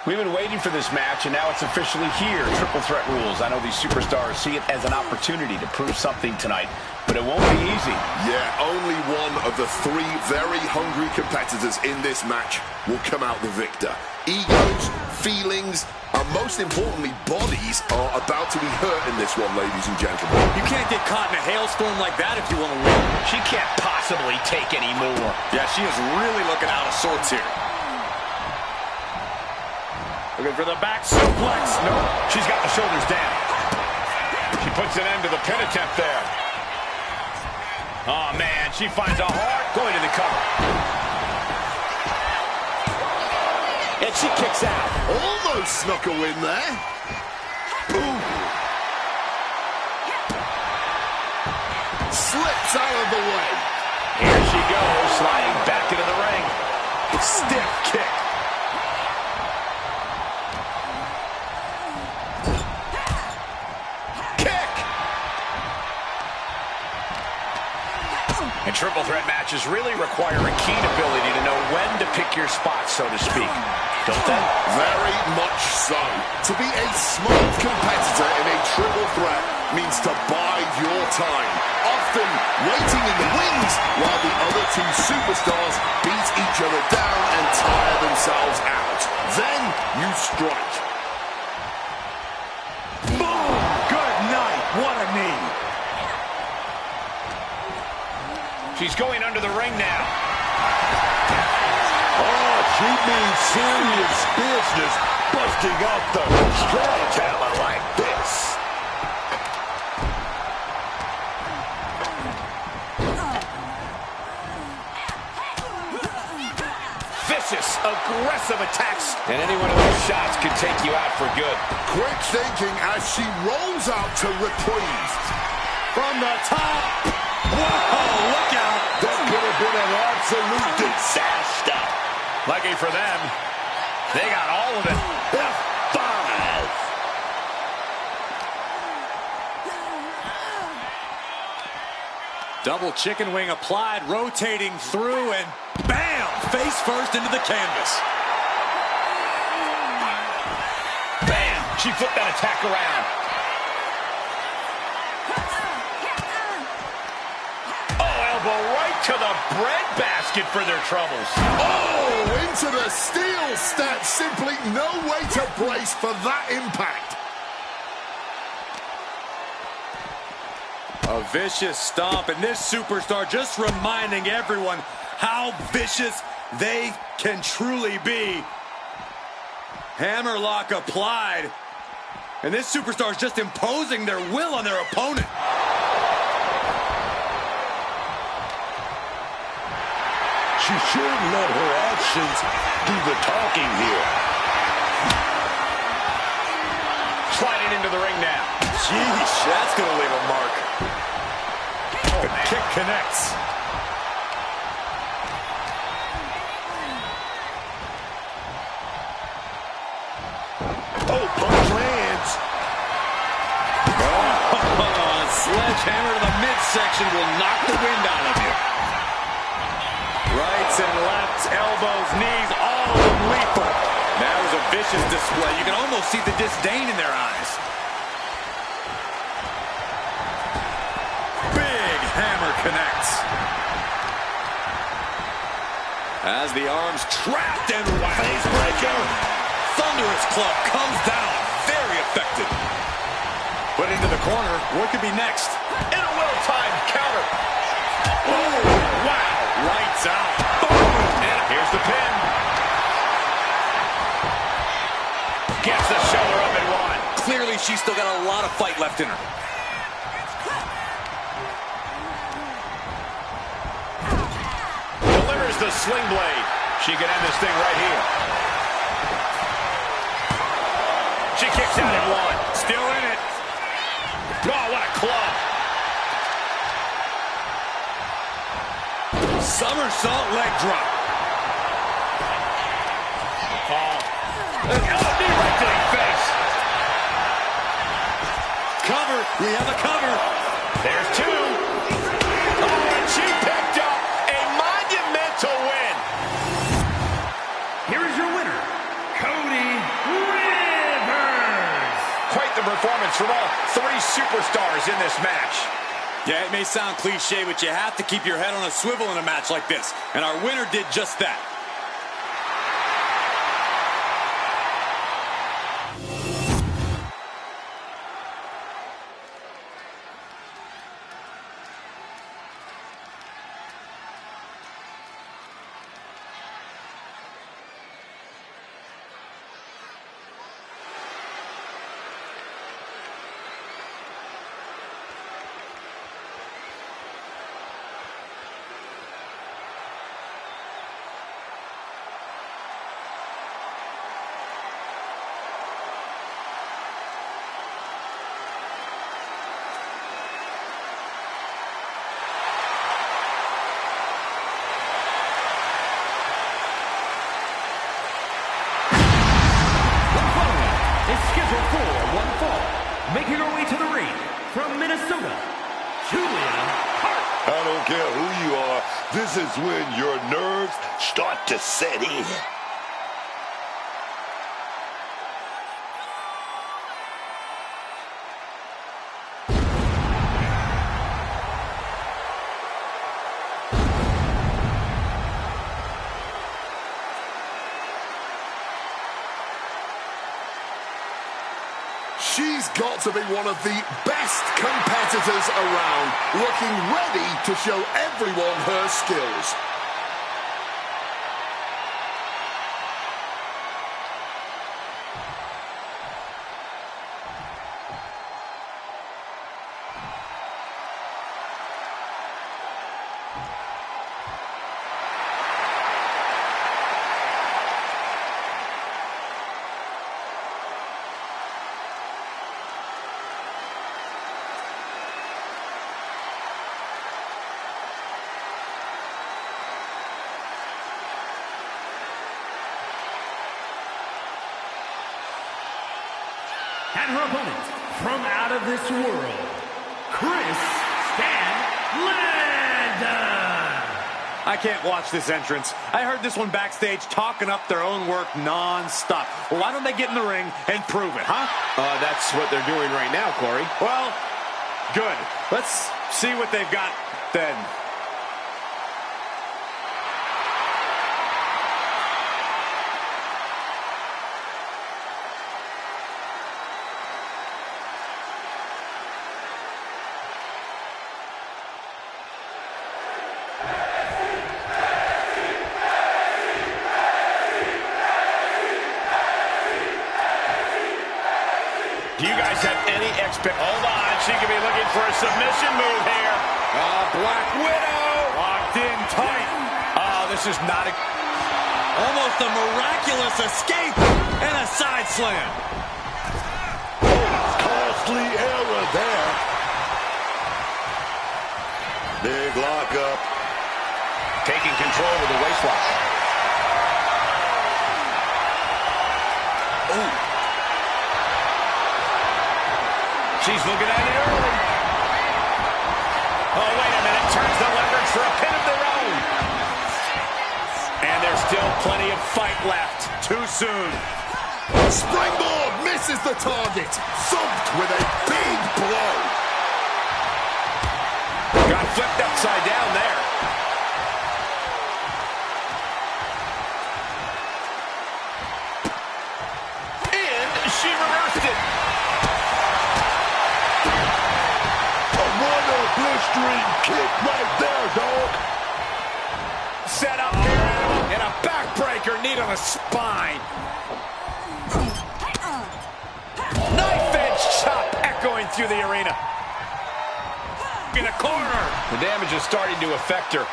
We've been waiting for this match, and now it's officially here. Triple threat rules. I know these superstars see it as an opportunity to prove something tonight, but it won't be easy. Yeah, only one of the three very hungry competitors in this match will come out the victor. Egos, feelings, and most importantly, bodies are about to be hurt in this one, ladies and gentlemen. You can't get caught in a hailstorm like that if you want to win. She can't possibly take any more. Yeah, she is really looking out of sorts here. Looking for the back suplex. Nope, she's got the shoulders down. She puts an end to the pin attempt there. Oh, man, she finds a heart going to the cover. And she kicks out. Almost snuck a win there. Boom. Slips out of the way. Here she goes, sliding back into the ring. Stiff kick. And triple threat matches really require a keen ability to know when to pick your spots, so to speak. Don't they? Very much so. To be a smart competitor in a triple threat means to bide your time, often waiting in the wings while the other two superstars beat each other down and tire themselves out. Then you strike. Boom! Good night. What a knee. She's going under the ring now. Oh, she means serious business, busting out the sledgehammer like this. Vicious, aggressive attacks. And any one of those shots could take you out for good. Quick thinking as she rolls out to reprieve. From the top. Whoa, look out. That could have been an absolute disaster. Lucky for them, they got all of it. F5. Double chicken wing applied, rotating through, and bam! Face first into the canvas. Bam! She flipped that attack around. Right to the breadbasket for their troubles. Oh, into the steel step. Simply no way to brace for that impact. A vicious stomp, and this superstar just reminding everyone how vicious they can truly be. Hammerlock applied, and this superstar is just imposing their will on their opponent. She should let her actions do the talking here. Sliding into the ring now. Jeez, that's going to leave a mark. The kick connects. Oh, punch lands. Oh, a sledgehammer to the midsection will knock the wind out of you. Rights and lefts, elbows, knees, all of them lethal. That was a vicious display. You can almost see the disdain in their eyes. Big hammer connects. As the arms trapped and face breaker. Thunderous club comes down. Very effective. Put into the corner. What could be next? And a well-timed counter. Oh, wow. Lights out. Boom. And here's the pin. Gets the shoulder up and one. Clearly, she's still got a lot of fight left in her. Delivers the sling blade. She can end this thing right here. She kicks out at one. Still in it. Oh, what a club. Somersault leg drop. An knee right to the face. Cover. We have a cover. There's two. Oh, and she picked up a monumental win. Here is your winner, Cody Rivers. Quite the performance from all three superstars in this match. Yeah, it may sound cliche, but you have to keep your head on a swivel in a match like this. And our winner did just that. Scheduled for one fall, making her way to the ring from Minnesota, Julia Hart. I don't care who you are. This is when your nerves start to set in. She's got to be one of the best competitors around, looking ready to show everyone her skills. And her opponent, from out of this world, Chris Stanley. I can't watch this entrance. I heard this one backstage talking up their own work non-stop. Well, why don't they get in the ring and prove it, huh? That's what they're doing right now, Corey. Well, good. Let's see what they've got then. any hold on, she could be looking for a submission move here. Black Widow. Locked in tight. Oh, this is not a... Almost a miraculous escape and a side slam. Costly error there. Big lockup. Taking control with the waistlock. Ooh. She's looking at it early. Oh, wait a minute. Turns the leverage for a pin of their own. And there's still plenty of fight left. Too soon. Springboard misses the target. Thumped with a big blow. Got flipped upside down there. And she reversed it. A blistering kick right there, dog. Set up here, and a backbreaker, knee to the spine. Knife edge chop echoing through the arena. In the corner. The damage is starting to affect her.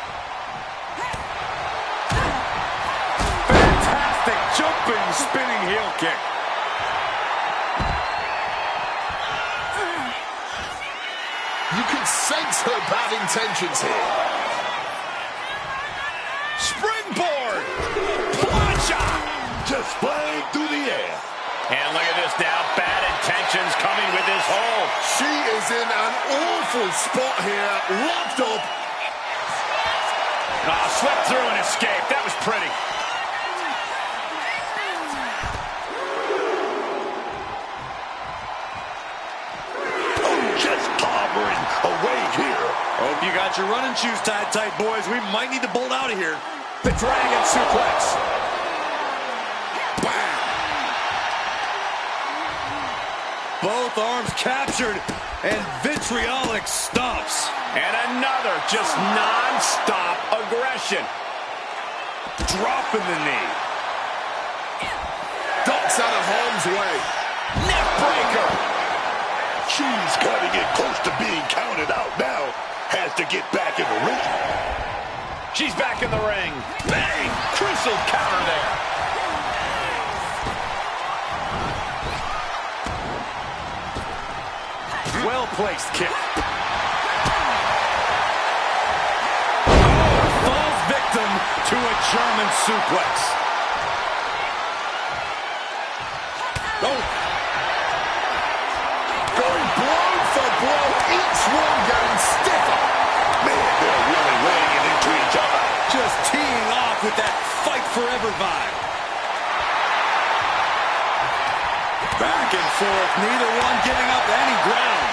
Fantastic jumping, spinning heel kick. You can sense her bad intentions here. Springboard! Plancha! Just flying through the air. And look at this now. Bad intentions coming with this hold. She is in an awful spot here. Locked up. Swept through and escaped. That was pretty. Just clobbering away here. Hope you got your running shoes tied tight, boys. We might need to bolt out of here. The dragon suplex. Both arms captured and vitriolic stomps. And another just non-stop aggression. Dropping the knee. Ducks out of harm's way. Neck breaker. She's cutting it close to being counted out now. Has to get back in the ring. She's back in the ring. Bang! Crucial counter there. Well-placed kick. Falls victim to a German suplex. Oh. Going blow for blow. Each one getting stiffer. Man, they're really weighing it into each other. Just teeing off with that fight forever vibe. Back and forth, neither one giving up any ground.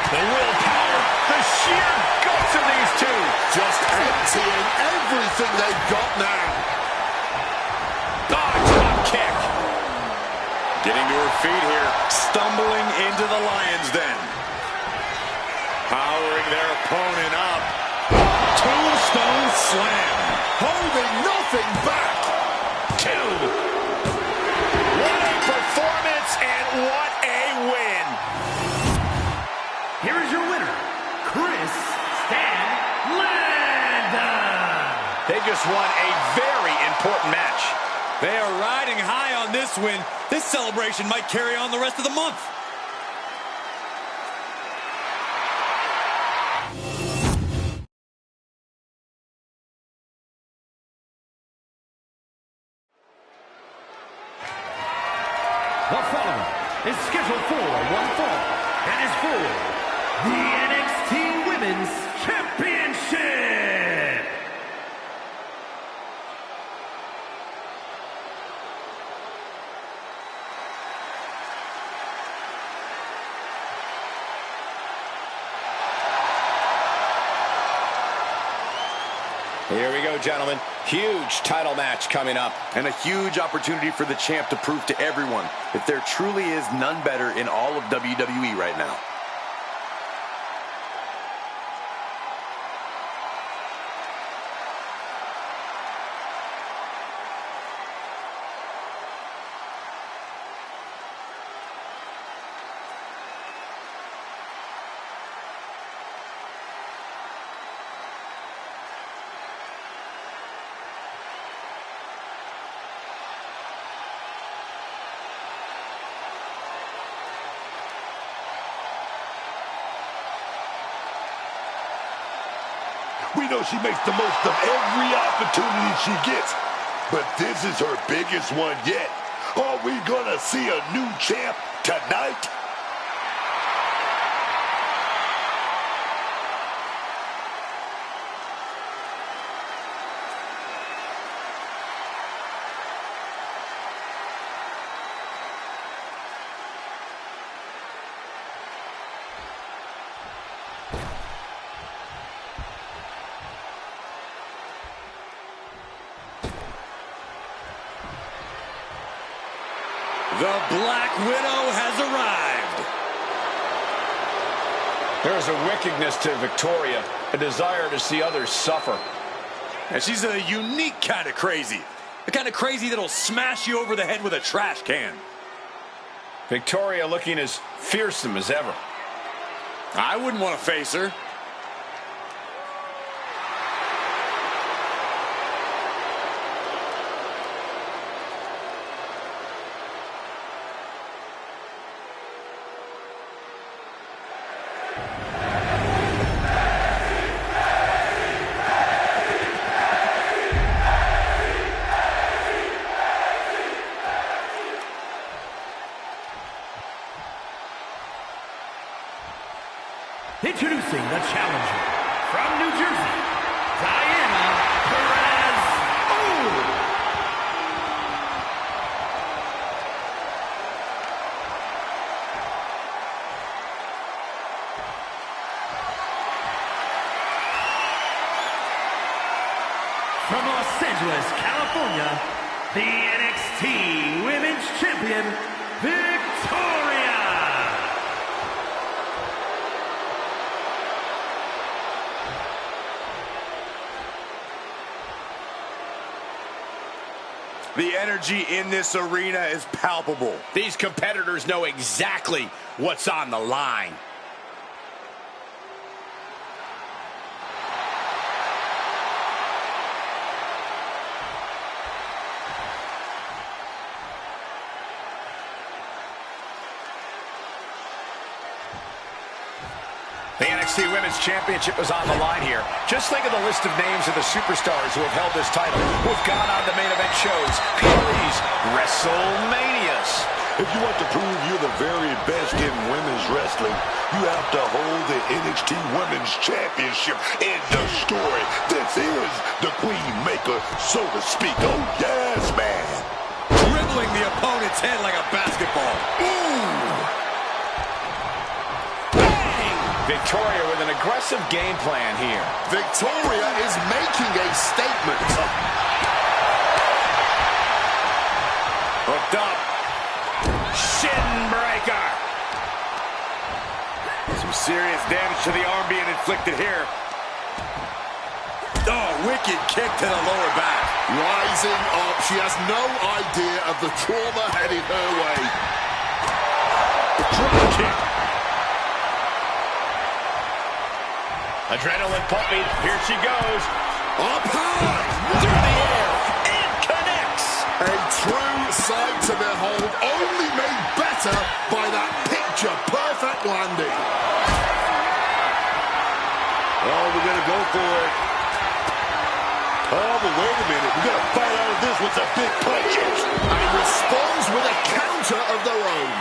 The willpower, the sheer guts of these two. Just emptying everything they've got now. Drop kick. Getting to her feet here, stumbling into the lion's den. Powering their opponent up. Tombstone slam. Holding nothing back. Two. What a performance and what a win. Here is your winner, Chris Stanley. They just won a very important match. They are riding high on this win. This celebration might carry on the rest of the month. The following is scheduled for one fall and is for the NXT Women's Championship. Here we go, gentlemen. Huge title match coming up. And a huge opportunity for the champ to prove to everyone that there truly is none better in all of WWE right now. We know she makes the most of every opportunity she gets. But this is her biggest one yet. Are we gonna see a new champ tonight? The Black Widow has arrived. There's a wickedness to Victoria, a desire to see others suffer. And she's a unique kind of crazy. The kind of crazy that'll smash you over the head with a trash can. Victoria looking as fearsome as ever. I wouldn't want to face her. Introducing the challenger from New Jersey, Diana Perez. From Los Angeles, California, the NXT Women's Champion, Victoria. The energy in this arena is palpable. These competitors know exactly what's on the line. The NXT Women's Championship is on the line here. Just think of the list of names of the superstars who have held this title, who have gone on to main event shows, PLEs, WrestleManias. If you want to prove you're the very best in women's wrestling, you have to hold the NXT Women's Championship. End of story. This is the Queen Maker, so to speak. Oh, yes, man. Dribbling the opponent's head like a basketball. Ooh. Victoria with an aggressive game plan here. Victoria is making a statement. Hooked up. Shin breaker. Some serious damage to the arm being inflicted here. Oh, wicked kick to the lower back. Rising up. She has no idea of the trauma headed her way. Drop kick. Adrenaline pumping. Here she goes. Up high. Through the air. And connects. A true sight to behold. Only made better by that picture-perfect landing. Oh, we're going to go for it. Oh, but wait a minute. We got to fight out of this with some big punches. And responds with a counter of their own.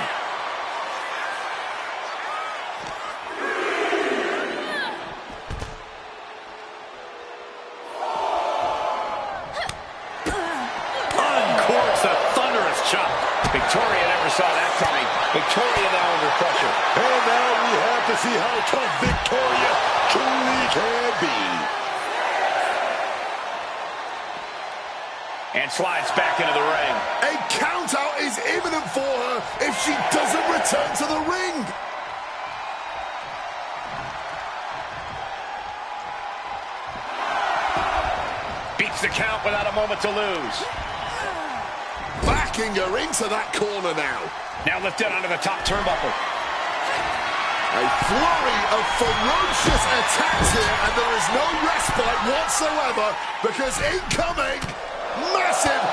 Victoria never saw that coming. Victoria now under pressure. And now we have to see how tough Victoria truly can be. And slides back into the ring. A count-out is imminent for her if she doesn't return to the ring. Beats the count without a moment to lose. Backing her into that corner now. Now lifted onto the top turnbuckle. A flurry of ferocious attacks here, and there is no respite whatsoever because incoming, massive,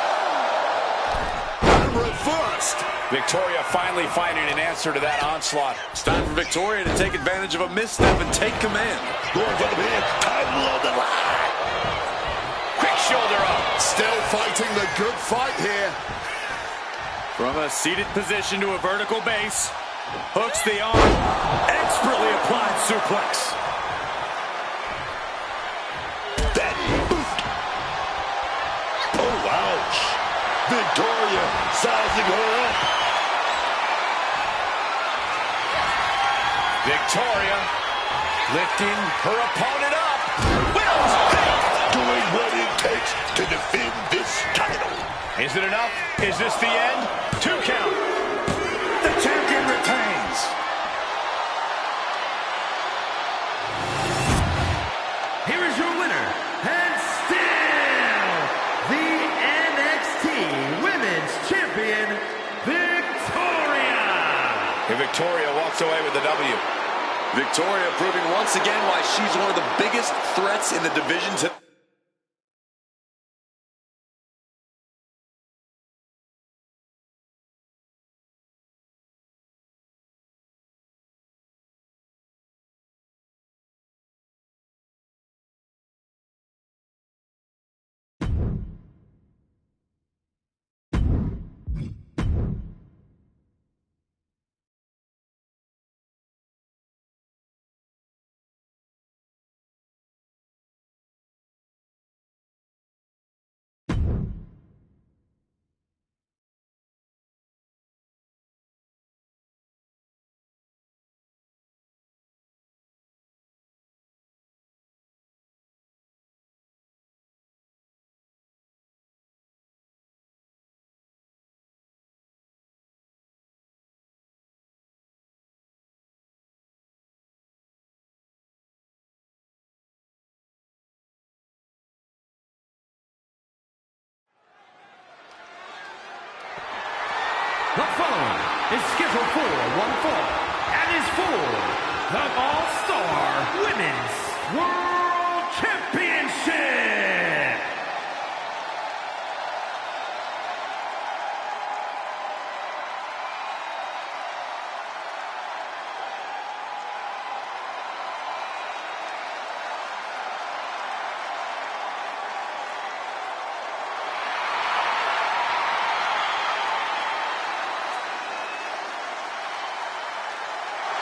and reverse. best. Victoria finally finding an answer to that onslaught. It's time for Victoria to take advantage of a misstep and take command. Going for the pin. Title on the line. Quick shoulder up. Still fighting the good fight here. From a seated position to a vertical base. Hooks the arm. Expertly applied suplex. That boot. Oh, ouch. Victoria sizing her up. Victoria lifting her opponent up. Will's pick. Doing what it takes to defend this title. Is it enough? Is this the end? 2 count. The champion retains. Here is your winner, and still the NXT Women's Champion, Victoria! And Victoria walks away with the W. Victoria proving once again why she's one of the biggest threats in the division today. The following is scheduled for one fall and is for the All-Star Women's World Championship.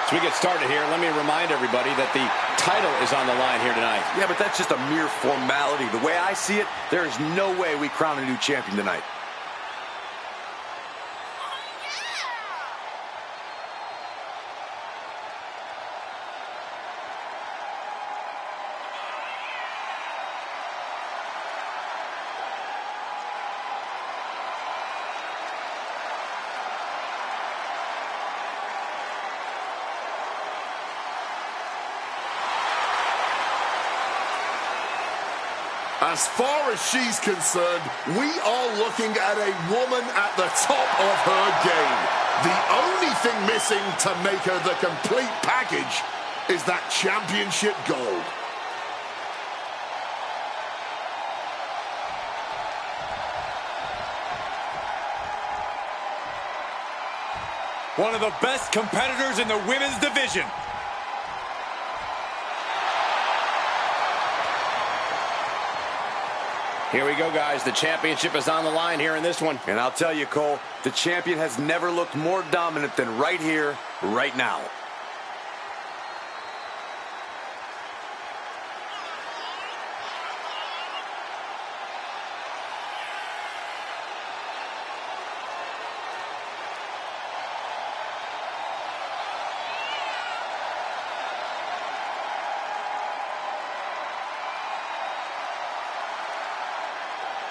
As we get started here, let me remind everybody that the title is on the line here tonight. Yeah, but that's just a mere formality. The way I see it, there is no way we crown a new champion tonight. As far as she's concerned, we are looking at a woman at the top of her game. The only thing missing to make her the complete package is that championship gold. One of the best competitors in the women's division. Here we go, guys. The championship is on the line here in this one. And I'll tell you, Cole, the champion has never looked more dominant than right here, right now.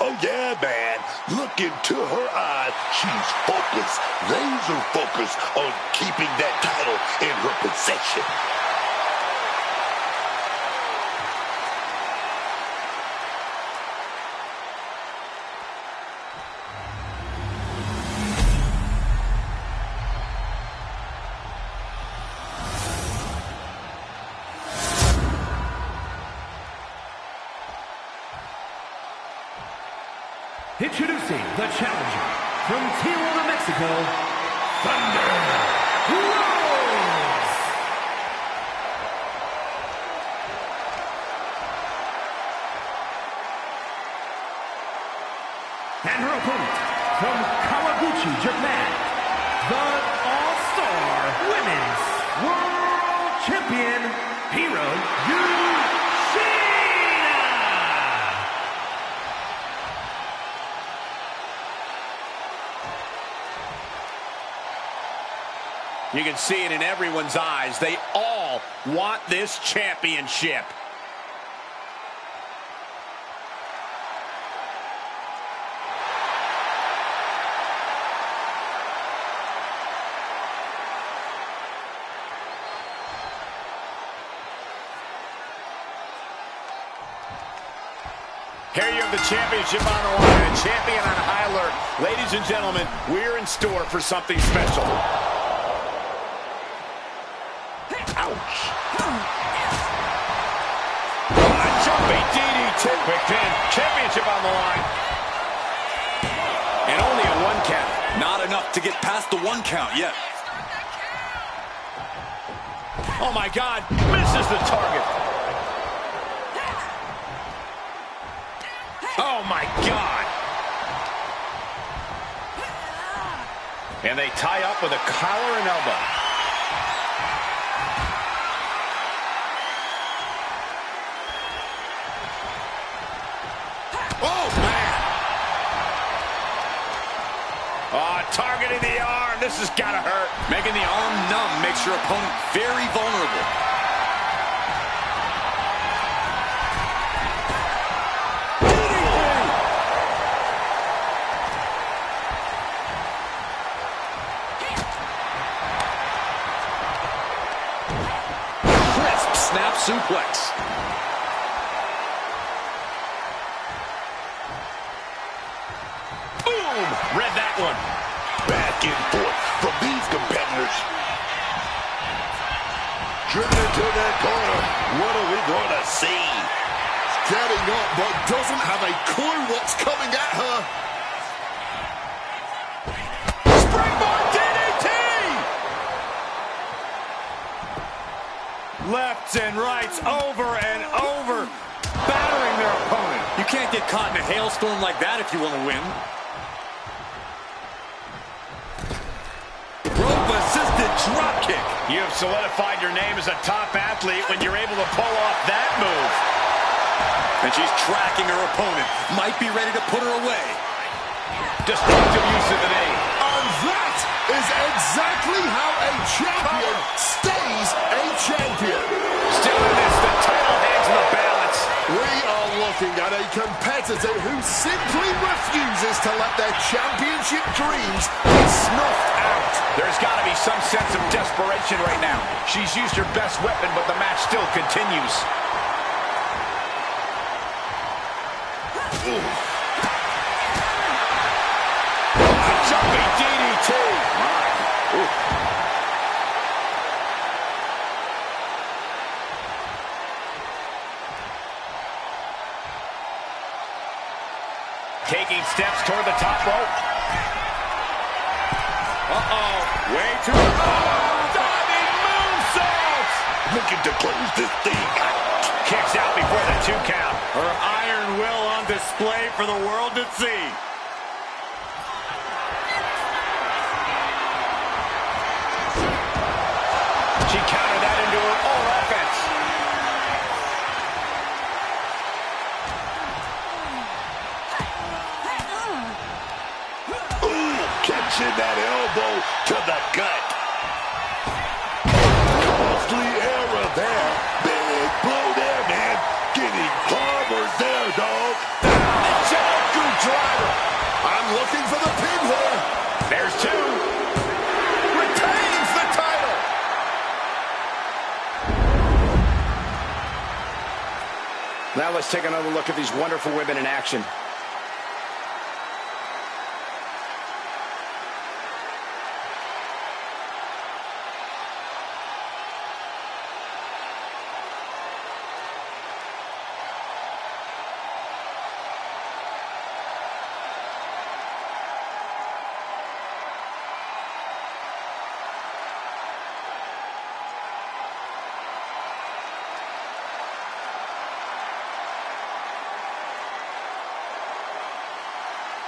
Oh, yeah, man. Look into her eyes. She's focused, laser focused on keeping that title in her possession. Introducing the challenger from Tijuana, Mexico, Thunder Rose. And her opponent from Kawaguchi, Japan, the All-Star Women's World Champion, Hiro Yushida. You can see it in everyone's eyes. They all want this championship. Here you have the championship on the line, a champion on high alert. Ladies and gentlemen, we're in store for something special. Ouch. A jumping DDT. Quick pin. Championship on the line. And only a 1 count. Not enough to get past the 1 count yet. Oh my God. Misses the target. Oh my God. And they tie up with a collar and elbow. Oh, man. Oh, targeting the arm. This has got to hurt. Making the arm numb makes your opponent very vulnerable. Crisp snap suplex. Read that one. Back and forth from these competitors. Driven into that corner. What are we going to see? Getting up, but doesn't have a clue what's coming at her. Springboard DDT! Lefts and rights over and over, battering their opponent. You can't get caught in a hailstorm like that if you want to win. Rope-assisted dropkick. You have solidified your name as a top athlete when you're able to pull off that move. And she's tracking her opponent. Might be ready to put her away. Destructive use of the knee. And that is exactly how a champion stays a champion. Still in this, the title hangs in the balance. We are looking at a competitor who simply refuses to let their championship dreams be snuffed out. There's got to be some sense of desperation right now. She's used her best weapon, but the match still continues. A jumping DDT. Taking steps toward the top rope. Uh-oh. Way too... Oh, diving moonsault! Looking to close this thing out. Kicks out before the 2 count. Her iron will on display for the world to see. She countered that into her own offense. Ooh, catching that elbow to the gut. Costly error there. Big blow there, man. Getting clobbered there, dog. The Jericho driver. I'm looking for the pin here. There's 2. Retains the title. Now let's take another look at these wonderful women in action.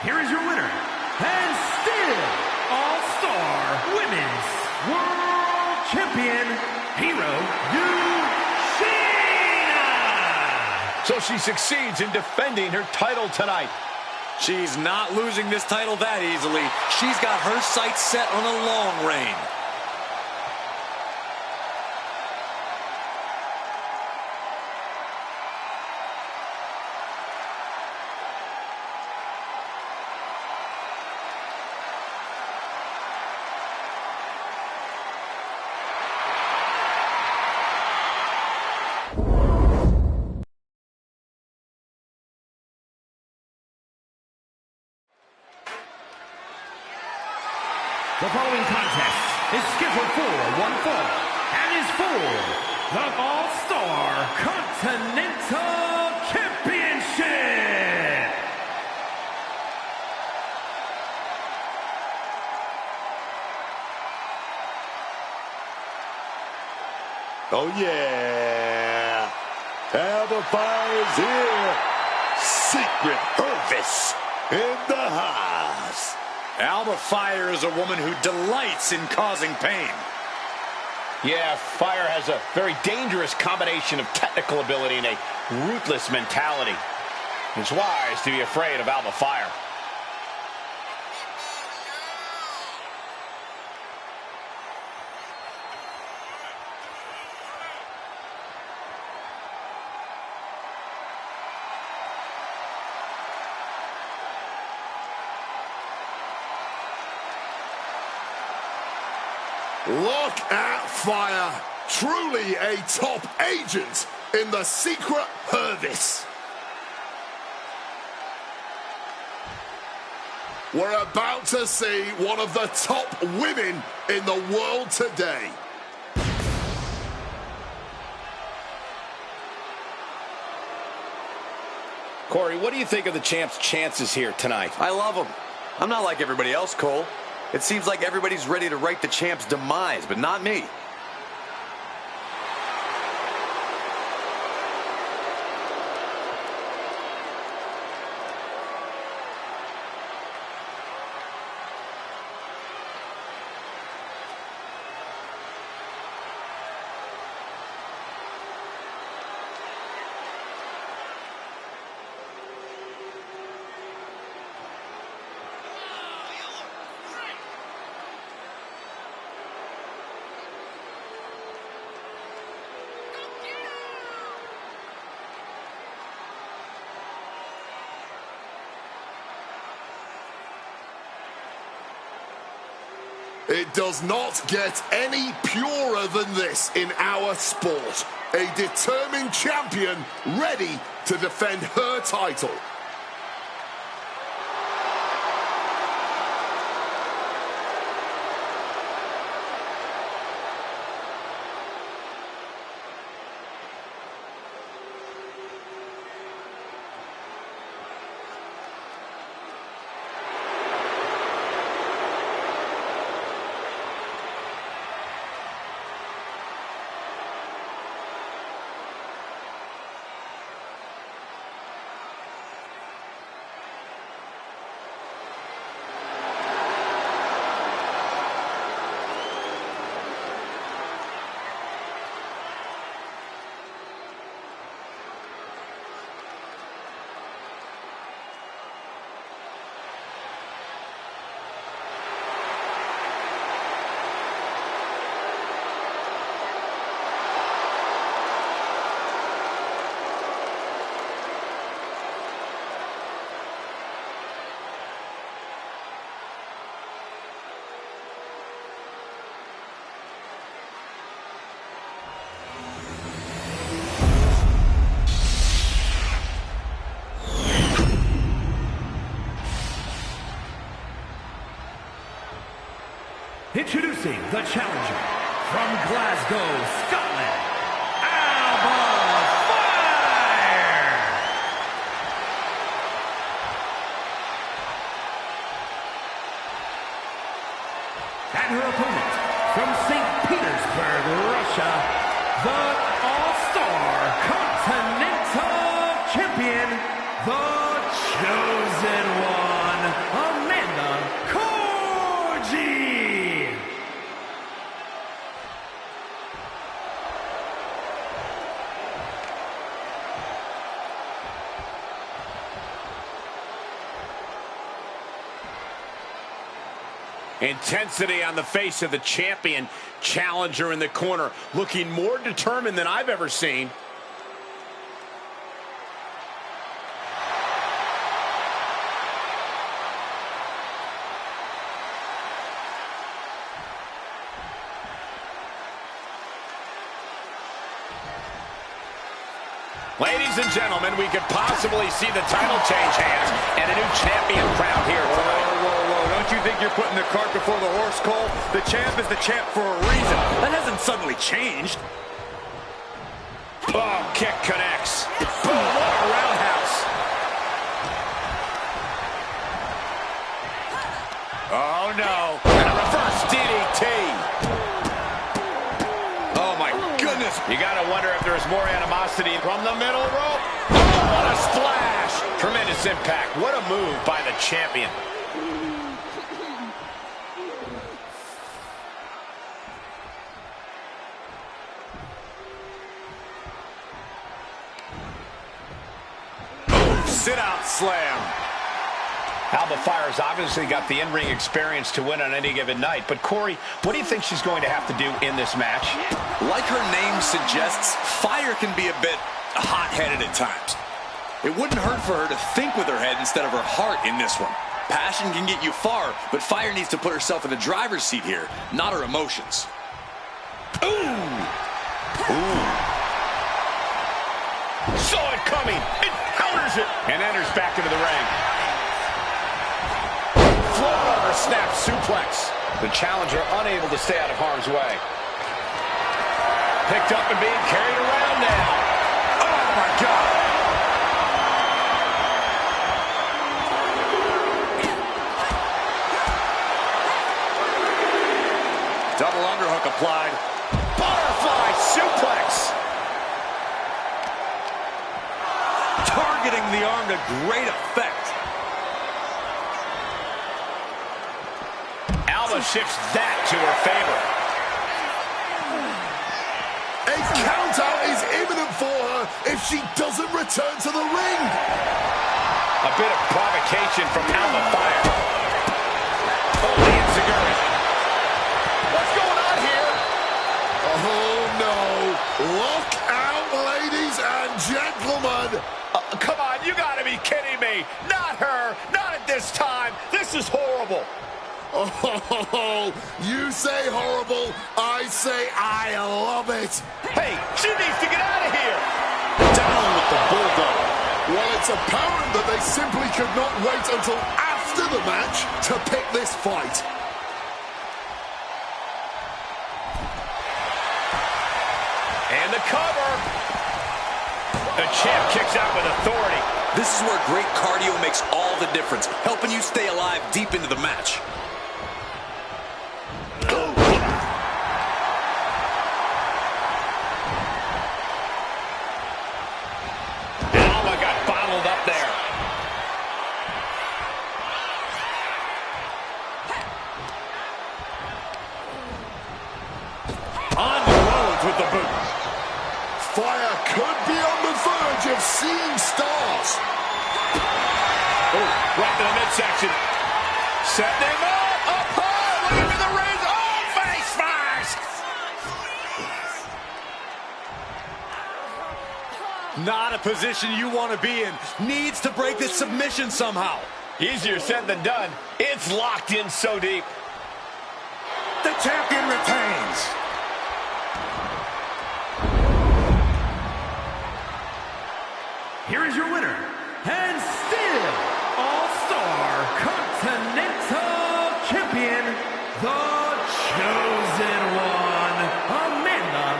here is your winner, and still All-Star Women's World Champion, Hiro Yushina. So she succeeds in defending her title tonight. She's not losing this title that easily. She's got her sights set on a long reign. The following contest is scheduled for one fall and is for the All-Star Continental Championship. Oh, yeah. Alba Fire's here. Secret Hervis in the house. Alba Fire is a woman who delights in causing pain. Yeah, Fire has a very dangerous combination of technical ability and a ruthless mentality. It's wise to be afraid of Alba Fire. Look at Fire. Truly a top agent in the Secret Hervis. We're about to see one of the top women in the world today. Corey, what do you think of the champ's chances here tonight? I love him. I'm not like everybody else, Cole. It seems like everybody's ready to write the champ's demise, but not me. It does not get any purer than this in our sport. A determined champion ready to defend her title. Introducing the challenger from Glasgow, Scotland, Alba Fire! And her opponent from St. Petersburg, Russia, the All-Star Continental Champion, the Chosen One, Intensity on the face of the champion. Challenger in the corner, looking more determined than I've ever seen. Ladies and gentlemen, we could possibly see the title change hands and a new champion crowned here tonight. Whoa. Don't you think you're putting the cart before the horse, Cole? The champ is the champ for a reason. That hasn't suddenly changed. Oh, kick connects. Boom, what a roundhouse. Oh, no. And a reverse DDT. Oh, my goodness. You got to wonder if there's more animosity from the middle rope. Oh, what a splash. Tremendous impact. What a move by the champion. Sit-out slam. Alba Fire's obviously got the in-ring experience to win on any given night. But, Corey, what do you think she's going to have to do in this match? Like her name suggests, Fire can be a bit hot-headed at times. It wouldn't hurt for her to think with her head instead of her heart in this one. Passion can get you far, but Fire needs to put herself in the driver's seat here, not her emotions. Saw it coming. It counters it. And enters back into the ring. Float over snap suplex. The challenger unable to stay out of harm's way. Picked up and being carried around now. Oh, my God. Double underhook applied. Butterfly suplex. Targeting the arm to great effect. Alba shifts that to her favor. A countout is imminent for her if she doesn't return to the ring. A bit of provocation from Alba Fire. Only Enziguri. What's going on here? Oh, no. Look out, ladies and gentlemen. Come on, you gotta be kidding me. Not her, not at this time. This is horrible. Oh, you say horrible, I say I love it. Hey, she needs to get out of here. Down with the bulldog. Well, it's apparent that they simply could not wait until after the match to pick this fight. And the cover. The champ kicks out with authority. This is where great cardio makes all the difference, helping you stay alive deep into the match. Alba got bottled up there. On the roads with the boot. Fire could be on the verge of seeing stars. Oh, right to the midsection. Setting him up. Up high. Look into the ring. Oh, face first. Not a position you want to be in. Needs to break this submission somehow. Easier said than done. It's locked in so deep. The champion retains. Here is your winner, and still All-Star Continental Champion, the Chosen One, Amanda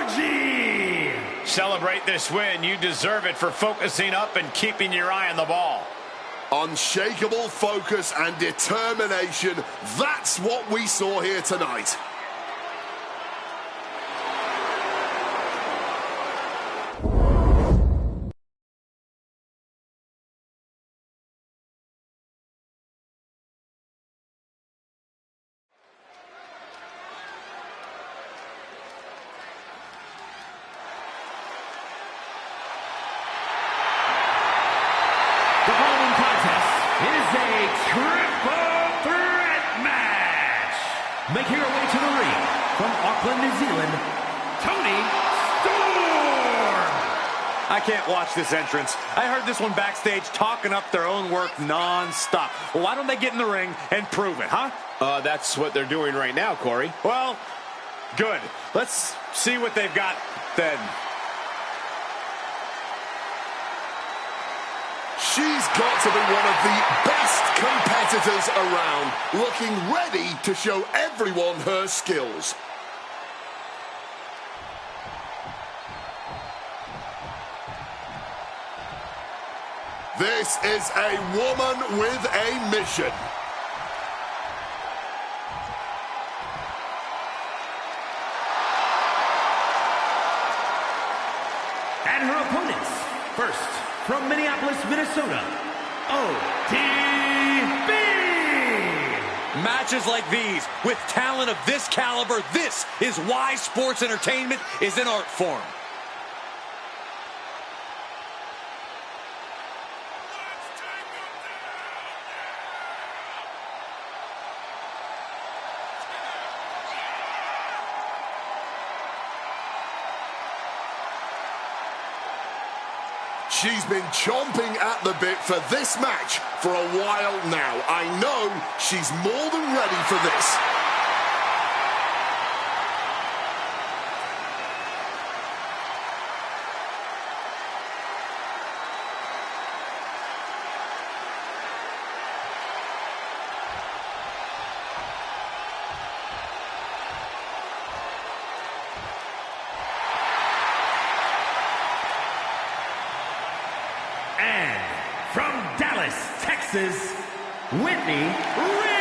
Koji. Celebrate this win. You deserve it for focusing up and keeping your eye on the ball. Unshakable focus and determination. That's what we saw here tonight. The following contest is a triple threat Make your way to the ring from Auckland, New Zealand, Tony Storm. I can't watch this entrance. I heard this one backstage talking up their own work non-stop. Well, why don't they get in the ring and prove it, huh? That's what they're doing right now, Corey. Well, good. Let's see what they've got then. She's got to be one of the best competitors around, looking ready to show everyone her skills. This is a woman with a mission. And her opponents, first, from Minneapolis, Minnesota, ODB! Matches like these, with talent of this caliber, this is why sports entertainment is an art form. She's been chomping at the bit for this match for a while now. I know she's more than ready for this. And from Dallas, Texas, Whitney Richard.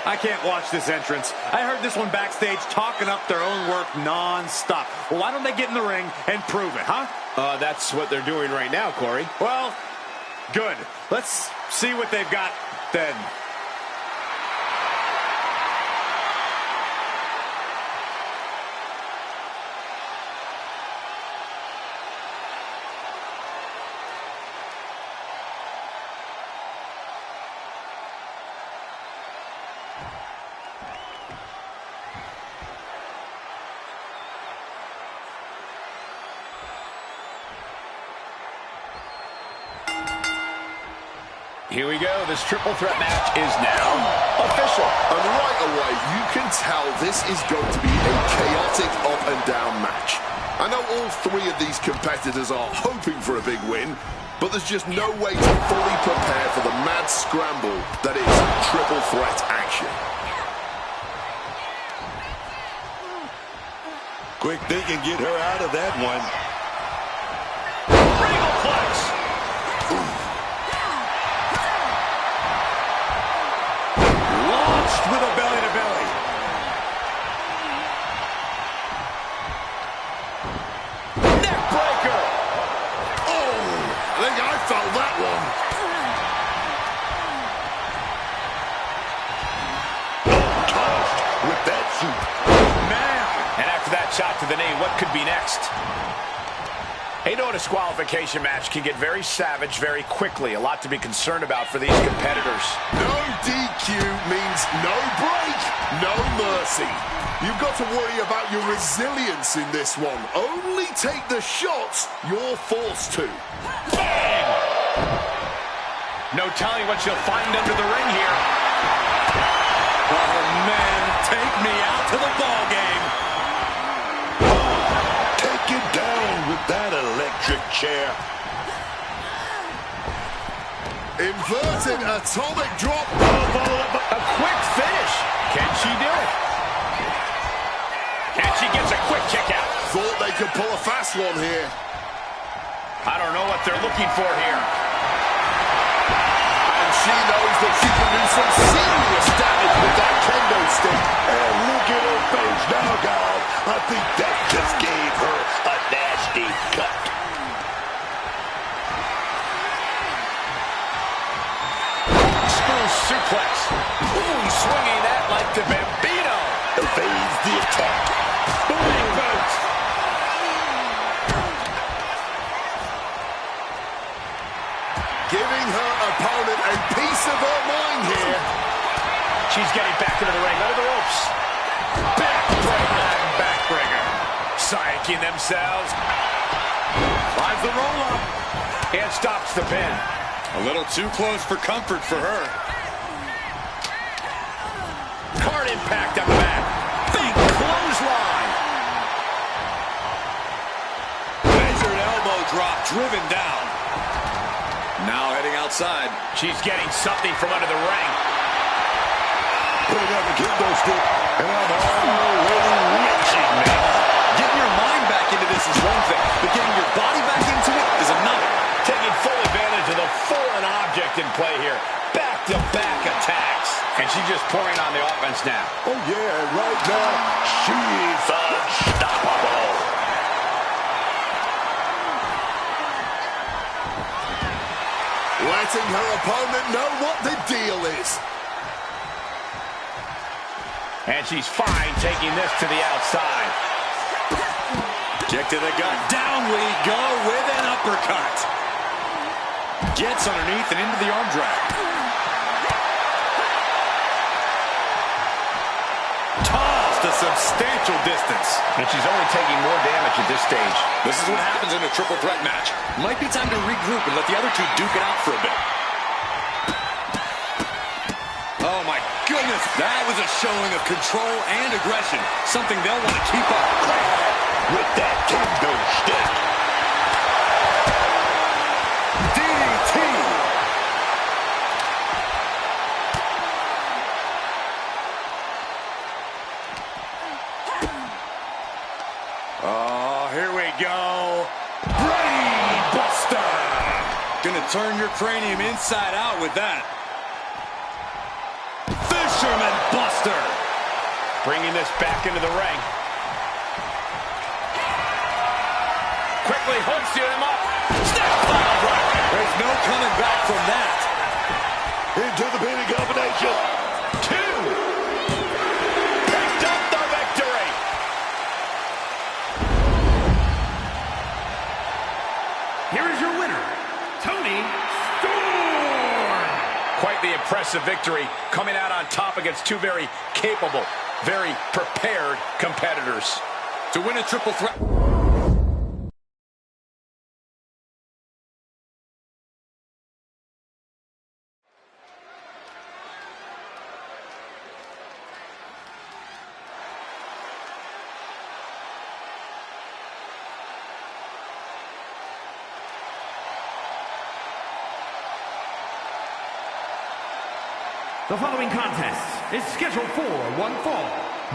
I can't watch this entrance. I heard this one backstage talking up their own work non-stop. Well, why don't they get in the ring and prove it, huh? That's what they're doing right now, Corey. Well, good. Let's see what they've got then. Here we go. This triple threat match is now official. And right away, you can tell this is going to be a chaotic up and down match. I know all three of these competitors are hoping for a big win, but there's just no way to fully prepare for the mad scramble that is triple threat action. Quick thinking, get her out of that one. Regal Flex. Launched with a belly-to-belly. Neck breaker. Oh, I think I felt that one. Tossed with that suit. Man. And after that shot to the knee, what could be next? Hey, you know, a disqualification match can get very savage very quickly. A lot to be concerned about for these competitors. No DQ means no break, no mercy. You've got to worry about your resilience in this one. Only take the shots you're forced to. Bang! No telling what you'll find under the ring here. Oh, man, take me out to the ball game. Take it down with that electric chair. Inverted atomic drop. A quick finish. Can she do it? And she gets a quick kick out. Thought they could pull a fast one here. I don't know what they're looking for here. And she knows that she can do some serious damage with that kendo stick. And look at her face now, guys. I think that just gave her a nasty cut. Screw suplex. Ooh, swinging that like the Bambino. Evades the attack. Booty boot. Giving her opponent a piece of her mind here. she's getting back into the ring, under the ropes. Backbreaker. Backbreaker. Psyching themselves. Finds the roll-up. And stops the pin. A little too close for comfort for her. Hard impact on the mat. Big clothesline. Measured elbow drop driven down. Now heading outside. She's getting something from under the ring. Putting up a kendo stick, and I'm already reaching now. Getting your mind back into this is one thing, but getting your body back into it is another. Taking full advantage of the foreign object in play here. Back-to-back attacks. And she's just pouring on the offense now. Oh, yeah, right now, she's unstoppable. Letting her opponent know what the deal is. And she's fine taking this to the outside. Kick to the gut. Down we go with an uppercut. Gets underneath and into the arm drag. Tossed a substantial distance. And she's only taking more damage at this stage. This is what happens in a triple threat match. Might be time to regroup and let the other two duke it out for a bit. Oh my goodness, that was a showing of control and aggression. Something they'll want to keep up. With that kendo stick. DDT. Oh, here we go. Brain Buster. Gonna turn your cranium inside out with that. Fisherman Buster. Bringing this back into the ring. Quickly hooks him up. Snap pile driver. There's no coming back from that. Into the pinning combination. 2. Picked up the victory. Here is your winner, Toni Storm. Quite the impressive victory, coming out on top against two very capable, very prepared competitors. To win a triple threat. The following contest is scheduled for one fall.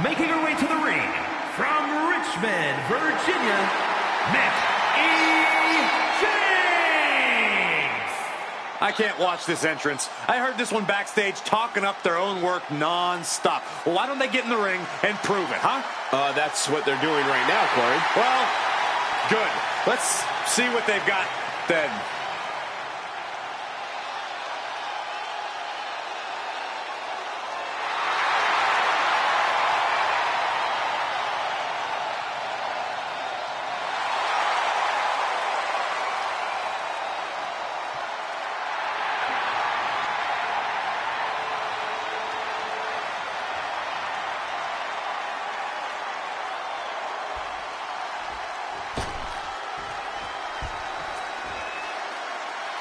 Making her way to the ring from Richmond, Virginia, Mickey James. I can't watch this entrance. I heard this one backstage talking up their own work non-stop. Well, why don't they get in the ring and prove it, huh? That's what they're doing right now, Corey. Well, good. Let's see what they've got then.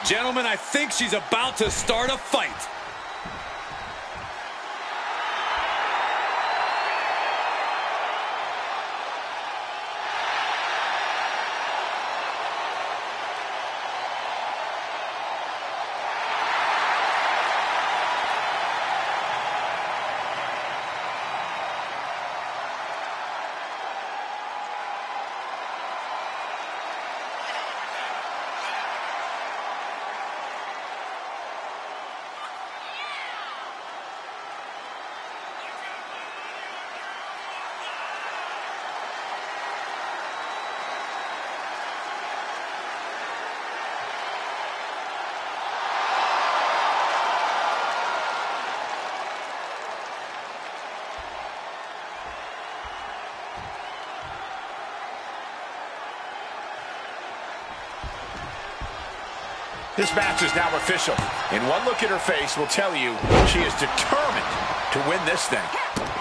Gentlemen, I think she's about to start a fight. This match is now official, and one look at her face will tell you she is determined to win this thing.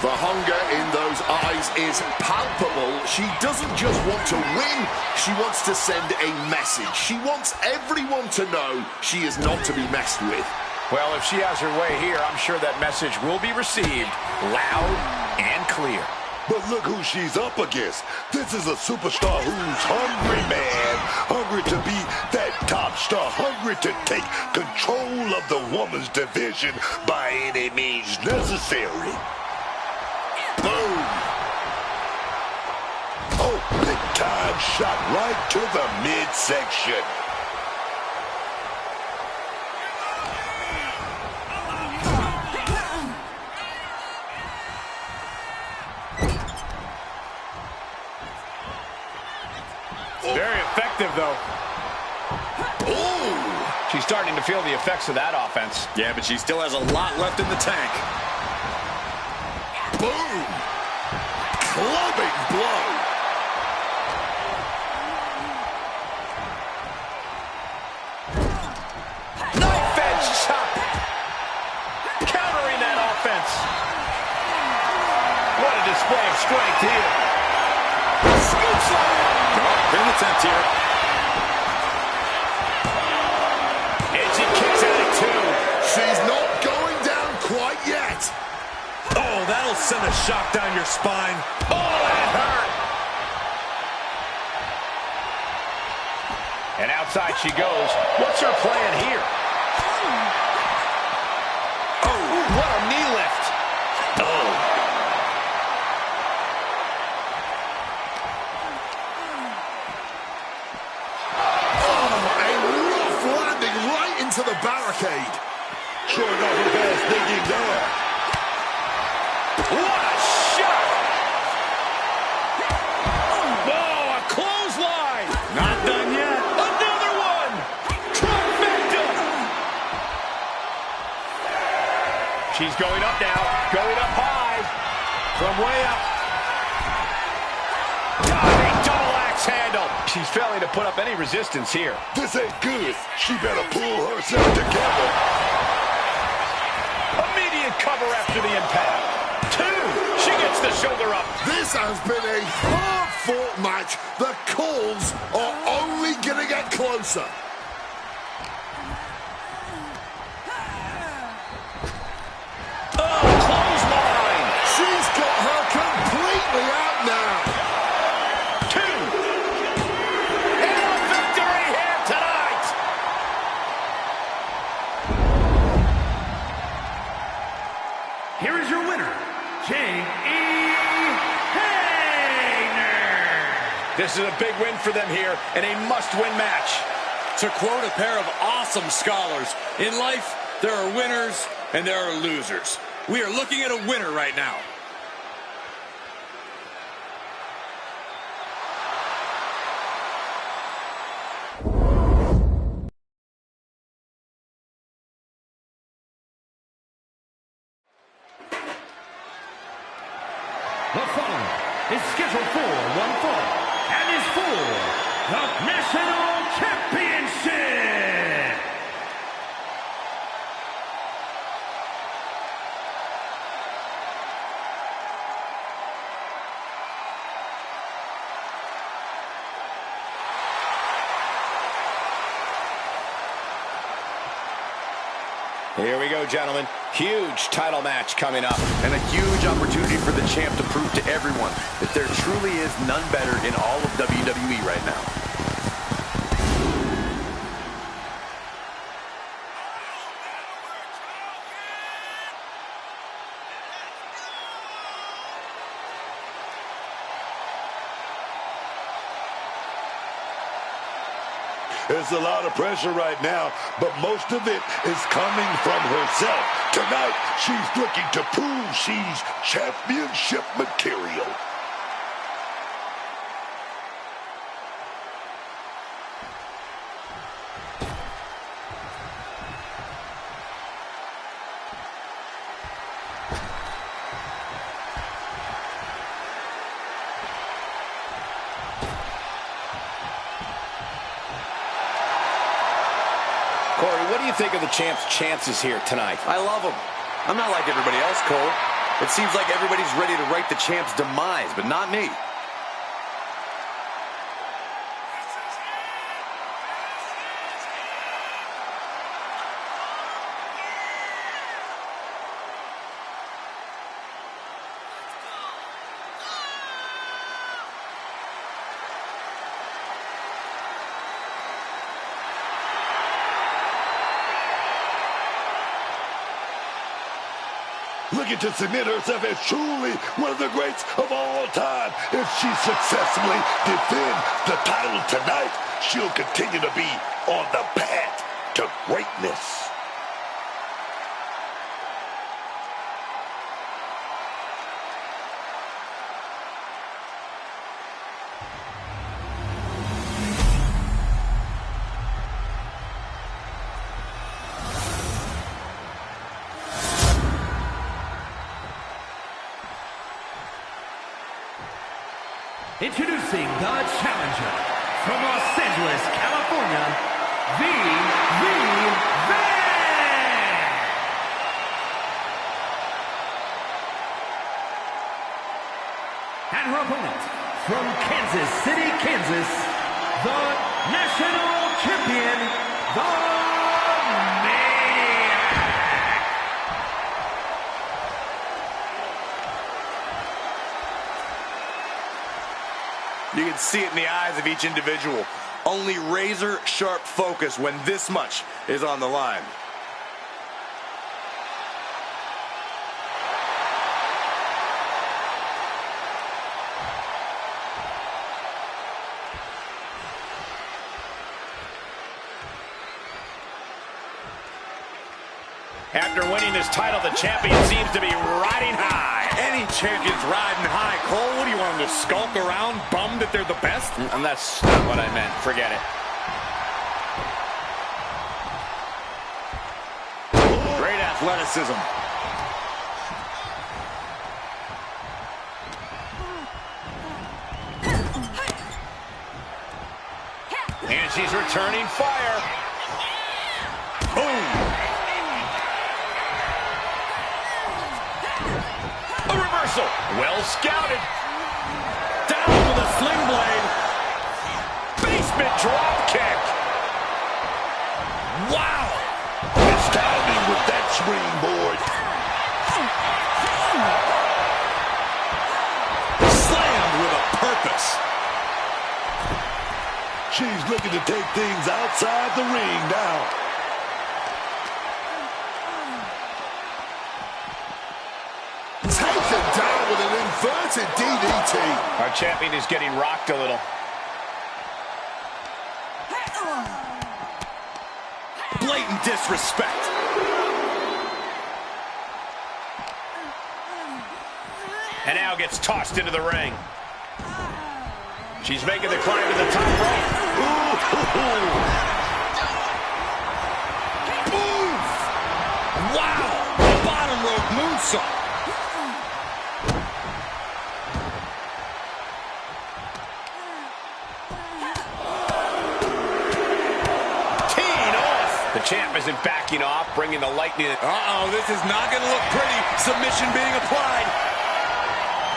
The hunger in those eyes is palpable. She doesn't just want to win, she wants to send a message. She wants everyone to know she is not to be messed with. Well, if she has her way here, I'm sure that message will be received loud and clear. But look who she's up against. This is a superstar who's hungry, man. Hungry to be that top star. Hungry to take control of the women's division by any means necessary. Boom. Oh, big time shot right to the midsection. Very effective, though. Ooh. She's starting to feel the effects of that offense. Yeah, but she still has a lot left in the tank. Boom. Clubbing blow. Knife edge chop. Countering that offense. What a display of strength here. Scoop slam. Great attempt here. And she kicks out at 2. She's not going down quite yet. Oh, that'll send a shock down your spine. Oh, that hurt. And outside she goes. What's her plan here? Oh, what a knee lift. Oh. To the barricade. Sure enough, her fast thinking there. What a shot! Oh, a clothesline! Not done yet. Another one! Trifecta! She's going up now. Going up high. From way up. Diving double axe handle. She's failing to put up any resistance here. This ain't good. She better pull herself together. Immediate cover after the impact. 2. She gets the shoulder up. This has been a hard-fought match. The calls are only going to get closer. Oh, clothesline. She's got her completely out now. 2. And a victory here tonight. Here is your winner, J.E. Hayner. This is a big win for them here and a must-win match. To quote a pair of awesome scholars, in life, there are winners and there are losers. We are looking at a winner right now. The following is scheduled for one fall and is for the National Championship. Here we go, gentlemen. Huge title match coming up. And a huge opportunity for the champ to prove to everyone that there truly is none better in all of WWE right now. There's a lot of pressure right now, but most of it is coming from herself. Tonight, she's looking to prove she's championship material. Corey, what do you think of the champ's chances here tonight? I love him. I'm not like everybody else, Cole. It seems like everybody's ready to write the champ's demise, but not me. Looking to submit herself as truly one of the greats of all time. If she successfully defends the title tonight, she'll continue to be on the path to greatness. Introducing the challenger from Los Angeles, California, the and her opponent from Kansas City, Kansas, the national champion, the You can see it in the eyes of each individual. Only razor-sharp focus when this much is on the line. After winning this title, the champion seems to be riding high. Any champion's riding high. Cole, what do you want them to skulk around, bummed that they're the best? And that's not what I meant. Forget it. Great athleticism. And she's returning fire. Boom. A reversal. Well scouted. Down with a sling blade. Basement drop kick. Wow. Astounding with that springboard. Slammed with a purpose. She's looking to take things outside the ring now. Taken down with an inverted DDT. Our champion is getting rocked a little. Blatant disrespect. And now gets tossed into the ring. She's making the climb to the top rope. Move! Wow! The bottom rope moonsault. Teeing off. The champ isn't backing off, bringing the lightning. Uh-oh, this is not going to look pretty. Submission being applied.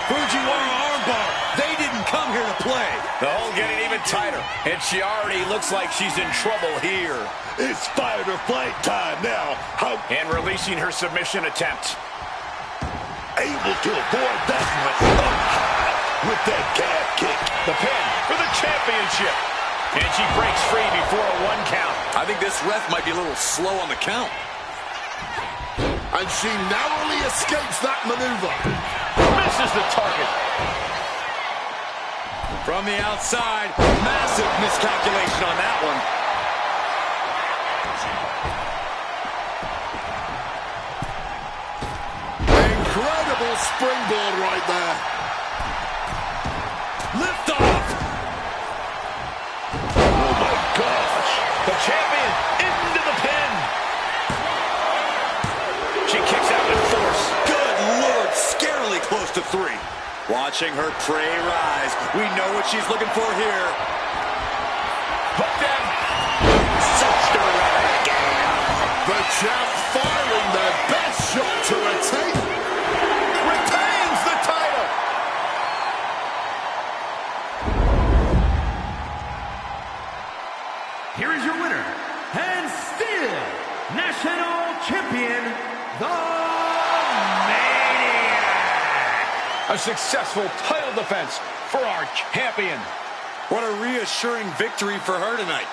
Fujiwara armbar. They didn't come here to play. The hole getting even tighter, and she already looks like she's in trouble here. It's fight or flight time now. How And releasing her submission attempt. able to avoid that one up high with that calf kick. The pin for the championship. And she breaks free before a 1 count. I think this ref might be a little slow on the count. And she narrowly escapes that maneuver. Misses the target. From the outside, massive miscalculation on that one. Incredible springboard right there. Lift off. Oh my gosh. The champion into the pin. She kicks out with force. Good Lord, scarily close to 3. Watching her prey rise. We know what she's looking for here. Hooked down. Cinched her right again. The champ firing their best shot to is your winner, and still National Champion, the Maniac. A successful title defense for our champion. What a reassuring victory for her tonight.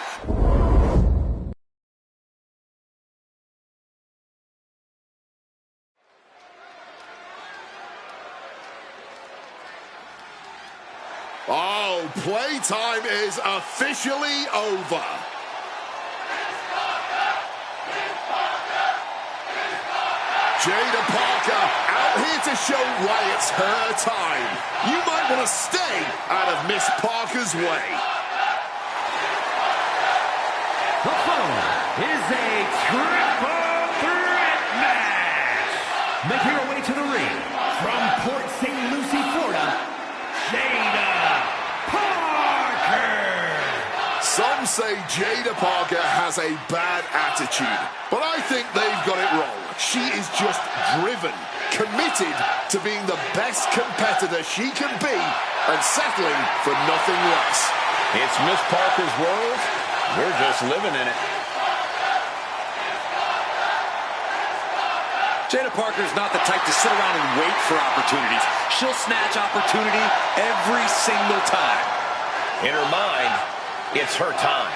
Oh, playtime is officially over. Jada Parker out here to show why it's her time. You might want to stay out of Miss Parker's way. The following is a triple threat match. Making her way to the ring from Port St. Lucie, Florida, Jada Parker. Some say Jada Parker has a bad attitude, but I think they've got it wrong. She is just driven, committed to being the best competitor she can be and settling for nothing less. It's Miss Parker's world. We're just living in it. Jada Parker's not the type to sit around and wait for opportunities. She'll snatch opportunity every single time. In her mind, it's her time.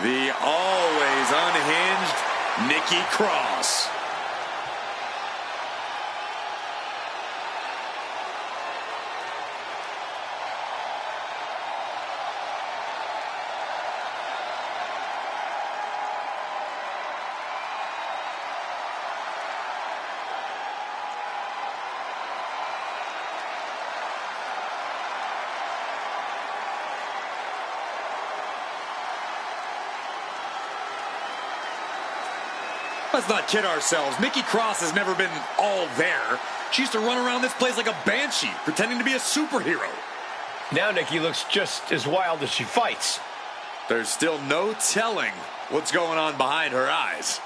The always unhinged Nikki Cross. Let's not kid ourselves. Nikki Cross has never been all there. She used to run around this place like a banshee, pretending to be a superhero. Now Nikki looks just as wild as she fights. There's still no telling what's going on behind her eyes.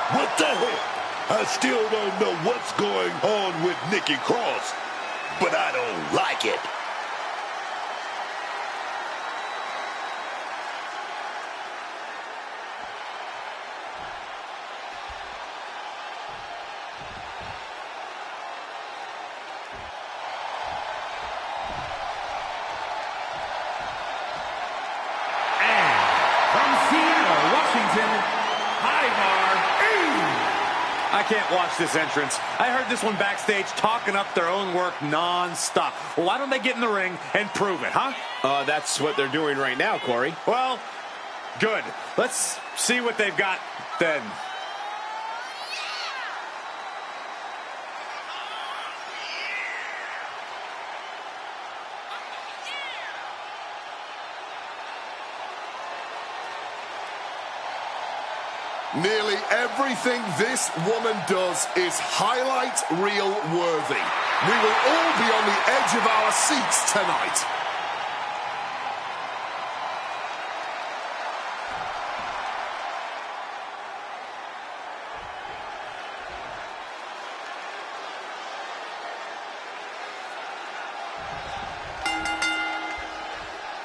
What the heck? I still don't know what's going on with Nikki Cross, but I don't like it. I can't watch this entrance. I heard this one backstage talking up their own work non-stop. Well, why don't they get in the ring and prove it, huh? That's what they're doing right now, Corey. Well, good. Let's see what they've got then. Nearly everything this woman does is highlight reel worthy. We will all be on the edge of our seats tonight.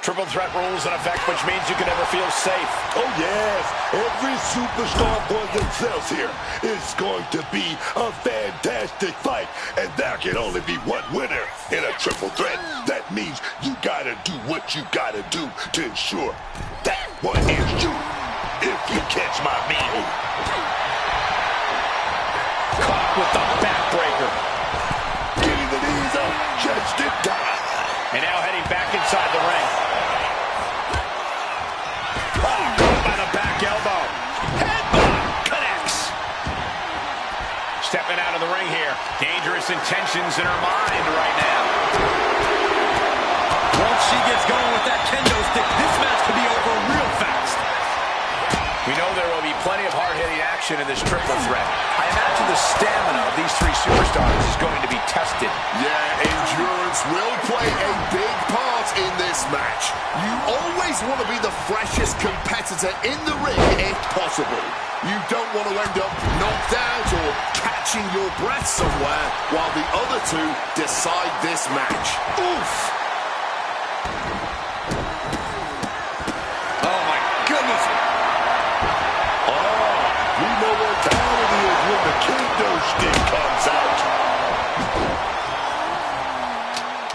Triple threat rules in effect, which means you can never feel safe. Oh, yes. Every superstar for themselves here. It's going to be a fantastic fight, and there can only be one winner in a triple threat. That means you got to do what you got to do to ensure that my meaning. Caught with the backbreaker. Getting the knees up just in time. And now heading back inside the ring. Oh, caught by the back elbow. Headbutt connects. Stepping out of the ring here. Dangerous intentions in her mind right now. Once she gets going with that kendo stick, this match could be over real fast. We know there will be plenty of hard-hitting action in this triple threat. I imagine the stamina of these three superstars is going to be tested. Yeah, endurance will play a big part in this match. You always want to be the freshest competitor in the ring if possible. You don't want to end up knocked out or catching your breath somewhere while the other two decide this match. Oof! Oh, my goodness. We know what time it is when the kendo stick comes out.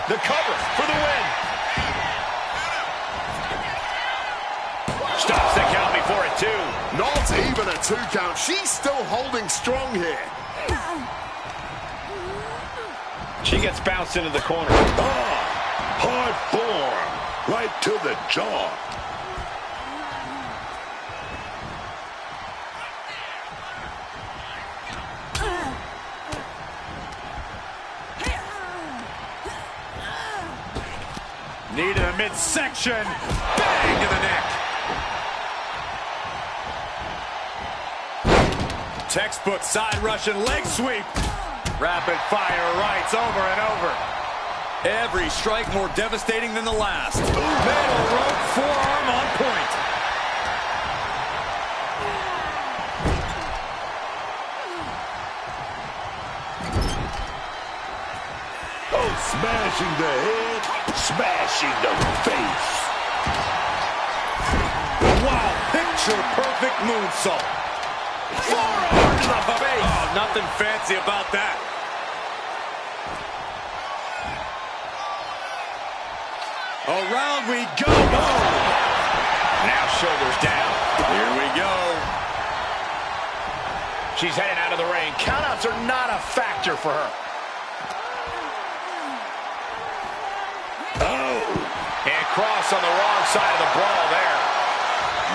The cover for the win. Stops the count before a 2. Not even a 2 count. She's still holding strong here. She gets bounced into the corner. Hard form, right to the jaw. Knee to the midsection. Bang to the neck. Textbook side Russian leg sweep. Rapid fire rights over and over. Every strike more devastating than the last. Middle rope forearm on point. Oh, smashing the head, smashing the face. Wow, picture perfect moonsault. Forearm to the face. Oh, nothing fancy about that. Around we go. Oh. Now shoulders down. Here we go. She's heading out of the ring. Countouts are not a factor for her. And cross on the wrong side of the brawl there.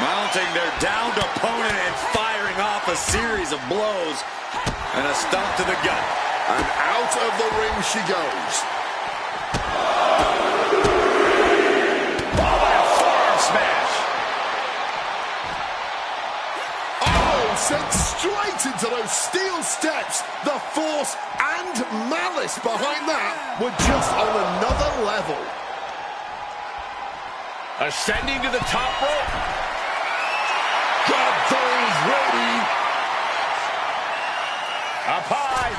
Mounting their downed opponent and firing off a series of blows. And a stomp to the gut. And out of the ring she goes. Smash. Oh, sent straight into those steel steps. The force and malice behind that were just on another level. Ascending to the top rope. Got those ready. Up high.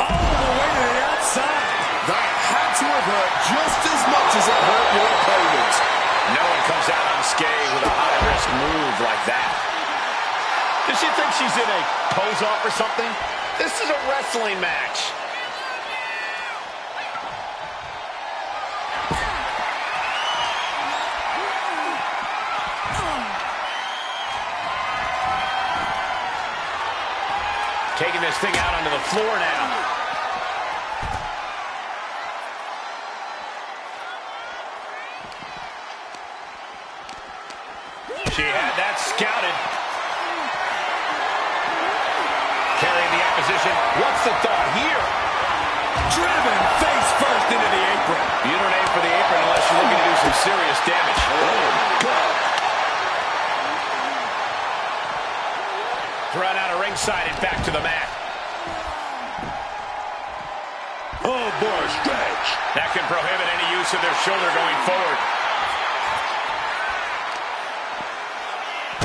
All the way to the outside. That had to have hurt just as much as it hurt your opponent. No one comes out unscathed with a high-risk move like that. Does she think she's in a pose-off or something? This is a wrestling match. Taking this thing out onto the floor now. She had that scouted. Carrying the opposition. What's the thought here? Driven face first into the apron. You don't aim for the apron unless you're looking to do some serious damage. Oh, God. Thrown out of ringside and back to the mat. Oh, boy, stretch. That can prohibit any use of their shoulder going forward.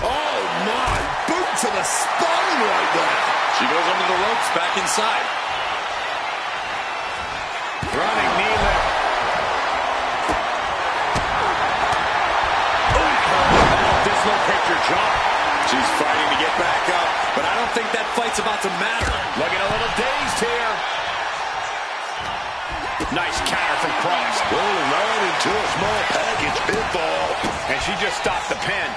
Oh, my. Boot to the spine right there. She goes under the ropes, back inside. Running knee lift. That'll dislocate your jaw. She's fighting to get back up, but I don't think that fight's about to matter. Looking a little dazed here. Nice counter from Cross. Rolling right into a small package pinfall. And she just stopped the pin.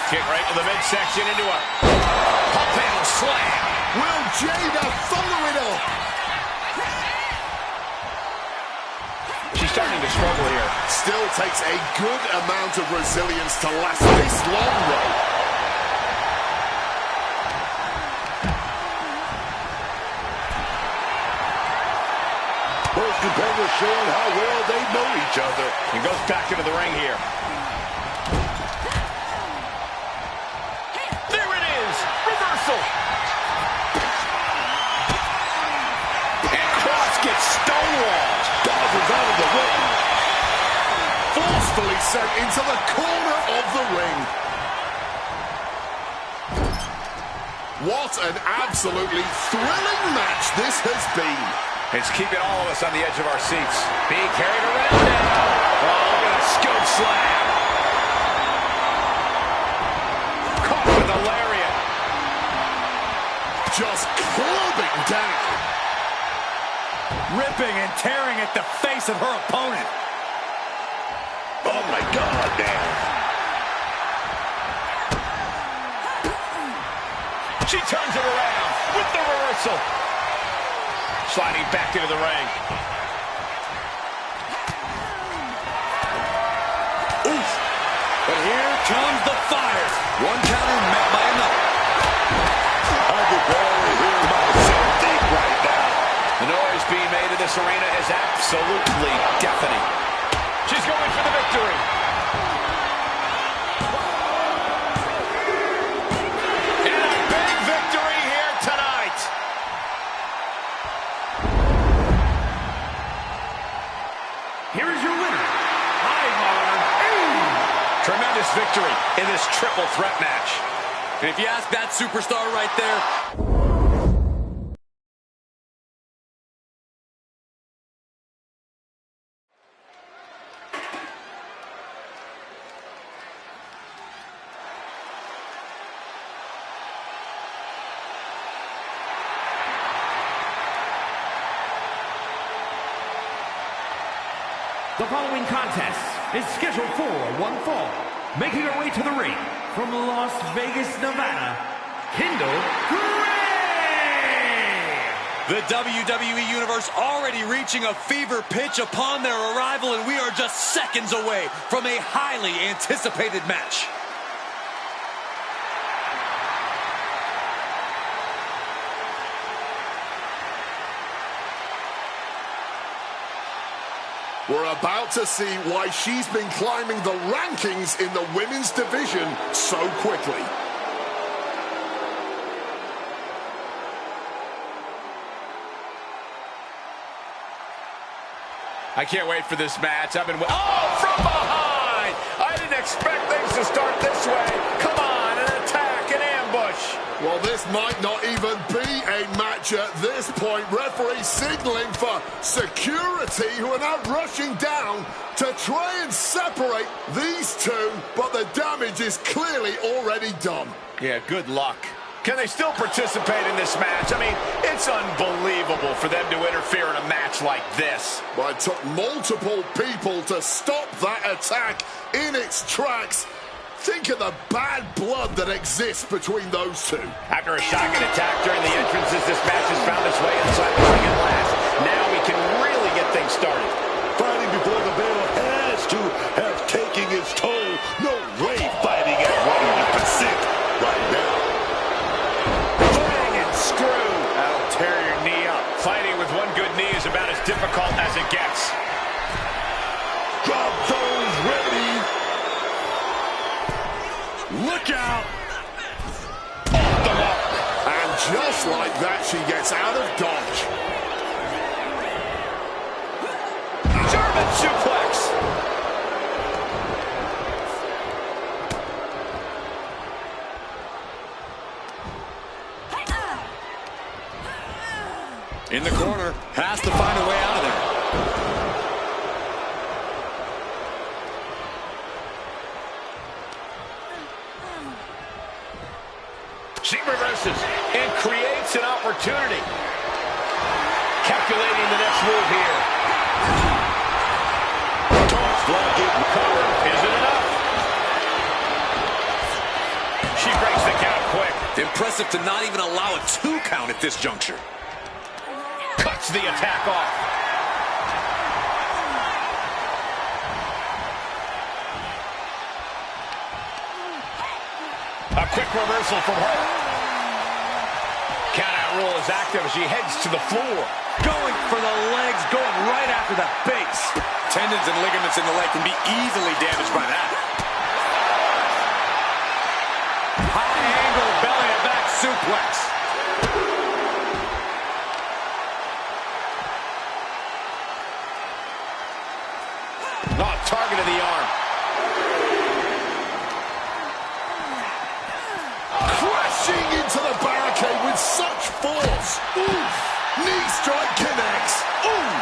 Kick right to the midsection into a pump handle slam. Will Jada follow it up? She's starting to struggle here. Still takes a good amount of resilience to last this long, though. Both competitors showing how well they know each other. And goes back into the ring here. There it is! Reversal! And Cross gets stonewalled. Dodges out of the ring. Forcefully sent into the corner of the ring. What an absolutely thrilling match this has been. It's keeping all of us on the edge of our seats. Being carried around now. Oh, look at that scoop slam. Caught with a lariat. Just clubbing down. Ripping and tearing at the face of her opponent. Oh my God, man. She turns it around with the reversal. Sliding back into the ring. Oof. But here comes the fire. One counter met by another. I could barely hear myself think right now. The noise being made in this arena is absolutely deafening. She's going for the victory. And a big victory here tonight. Here is your winner, Tremendous victory in this triple threat match. And if you ask that superstar right there, The following contest is scheduled for one fall. Making her way to the ring from Las Vegas, Nevada, Kendall Gray! the WWE Universe already reaching a fever pitch upon their arrival, and we are just seconds away from a highly anticipated match. We're about to see why she's been climbing the rankings in the women's division so quickly. I can't wait for this match. I've been... Oh, from behind! I didn't expect things to start this way. Come on, an attack, an ambush. Well, this might not even be a match at this point. Referee signaling for security, who are now rushing down to try and separate these two, but the damage is clearly already done. Yeah, good luck. Can they still participate in this match? I mean, it's unbelievable for them to interfere in a match like this. But it took multiple people to stop that attack in its tracks. Think of the bad blood that exists between those two. After a shotgun attack during the entrances, this match has found its way inside the ring at last. Now we can really get things started. Fighting before the bell has to have taken its toll. No way fighting at 100% right now. Bang and screw. That'll tear your knee up. Fighting with one good knee is about as difficult as it gets. Drop those ready. Look out! Off the mark. And just like that, she gets out of dodge. German suplex. In the corner, has to find a way out of there. She reverses and creates an opportunity. Calculating the next move here. Toss block it. Cover. Isn't enough. impressive to not even allow a 2 count at this juncture. Cuts the attack off. A quick reversal from her. Count-out rule is active as she heads to the floor. Going for the legs, going right after the base. Tendons and ligaments in the leg can be easily damaged by that. High angle belly to back suplex. Oh, target of the arm. Crashing into the barricade with such force. Oof. Knee strike connects. Ooh.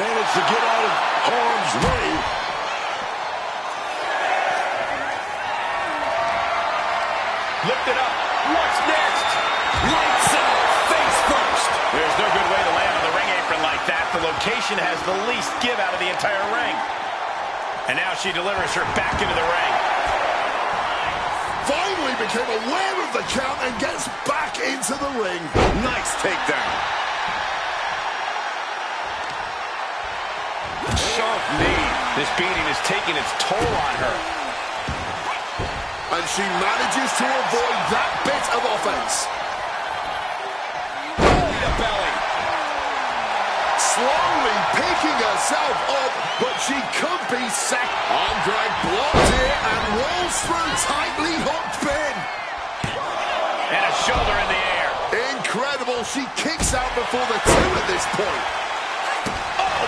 Managed to get out of harm's way. Lift it up. What's next? Lights out, face first. There's no good way to land on the ring apron like that. The location has the least give out of the entire ring. And now she delivers her back into the ring. Finally became aware of the count and gets back into the ring. Nice takedown. Sharp knee. This beating is taking its toll on her. And she manages to avoid that bit of offense. Belly to belly. Slowly picking herself up, but she could be sacked. Arm drag blocked here and rolls through tightly hooked pin. And a shoulder in the air. Incredible. She kicks out before the 2 at this point. Oh!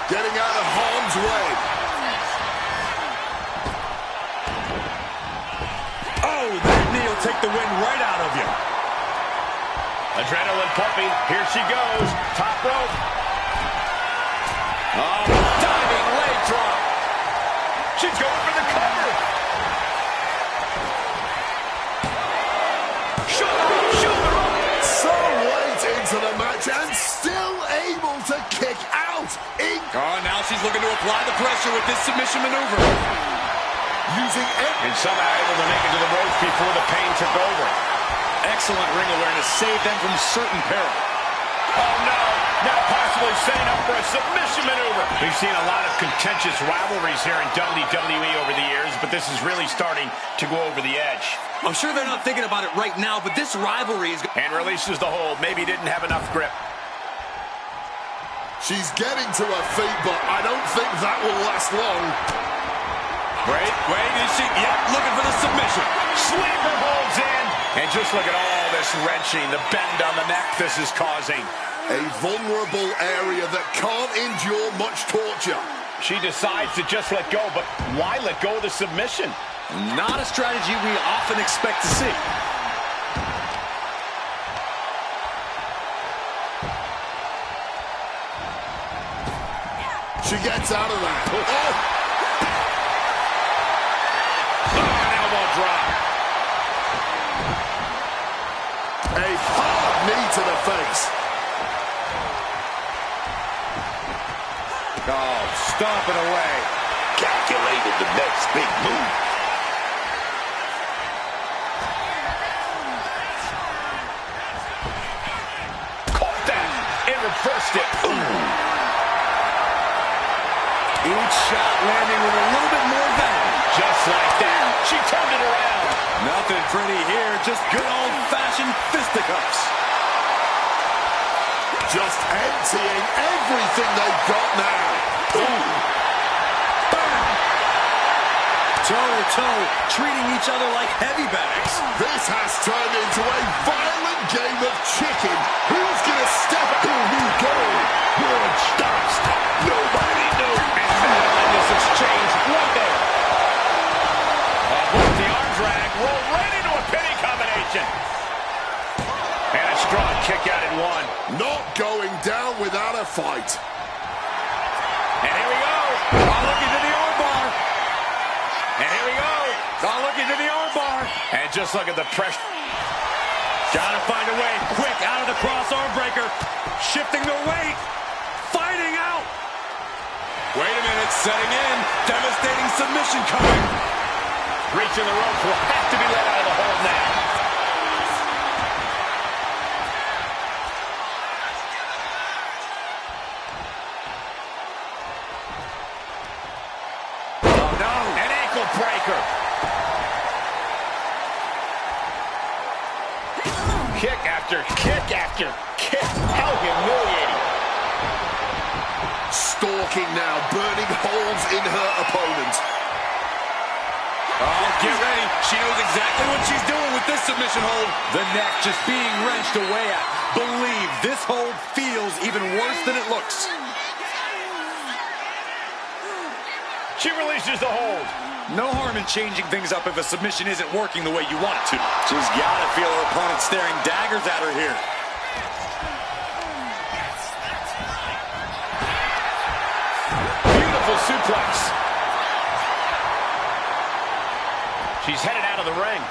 Getting out of harm's way. Oh, that knee will take the wind right out of you. Adrenaline pumping. Here she goes. Top rope. Oh, diving leg drop. She's going for the cover. Shoulder up. So late into the match and still able to kick out. Oh, now she's looking to apply the pressure with this submission maneuver. Using And somehow able to make it to the ropes before the pain took over. Excellent ring awareness saved them from certain peril. Oh, no. Now possibly setting up for a submission maneuver. We've seen a lot of contentious rivalries here in WWE over the years, but this is really starting to go over the edge. I'm sure they're not thinking about it right now, but this rivalry is... And releases the hold. Maybe didn't have enough grip. She's getting to her feet, but I don't think that will last long. Wait, is she... Yep, looking for the submission. Sleeper holds in. And just look at all this wrenching, the bend on the neck this is causing. A vulnerable area that can't endure much torture. She decides to just let go, but why let go of the submission? Not a strategy we often expect to see. She gets out of that. Oh! An elbow drop. A hard knee to the face. Oh, stomping away. Calculated the next big move. Caught that and reversed it. Ooh. Each shot landing with a little bit more venom. Just like that, she turned it around. Nothing pretty here, just good old-fashioned fisticuffs. Just emptying everything they've got now. Ooh. Bam! Toe-to-toe, treating each other like heavy bags. This has turned into a violent game of chicken. Who's going to step up? Here we go. One stops. Nobody knows. And this exchange right there. The arm drag rolled right into a pinning combination. And a strong kick out in one. Not going down without a fight. And here we go. Oh, look into the armbar. And here we go. Oh, look into the armbar. And just look at the pressure. Gotta find a way. Quick, out of the cross arm breaker. Shifting the weight. Fighting out. Wait a minute. It's setting in. Devastating submission coming. Reaching the ropes, will have to be let out of the hold now. Oh no, an ankle breaker. Kick after kick after kick. How humiliating. Stalking now, burning holes in her opponent. Oh, get ready. She knows exactly what she's doing with this submission hold. The neck just being wrenched away at. Believe this hold feels even worse than it looks. She releases the hold. No harm in changing things up if a submission isn't working the way you want it to. She's got to feel her opponent staring daggers at her here. Beautiful suplex. She's headed out of the ring.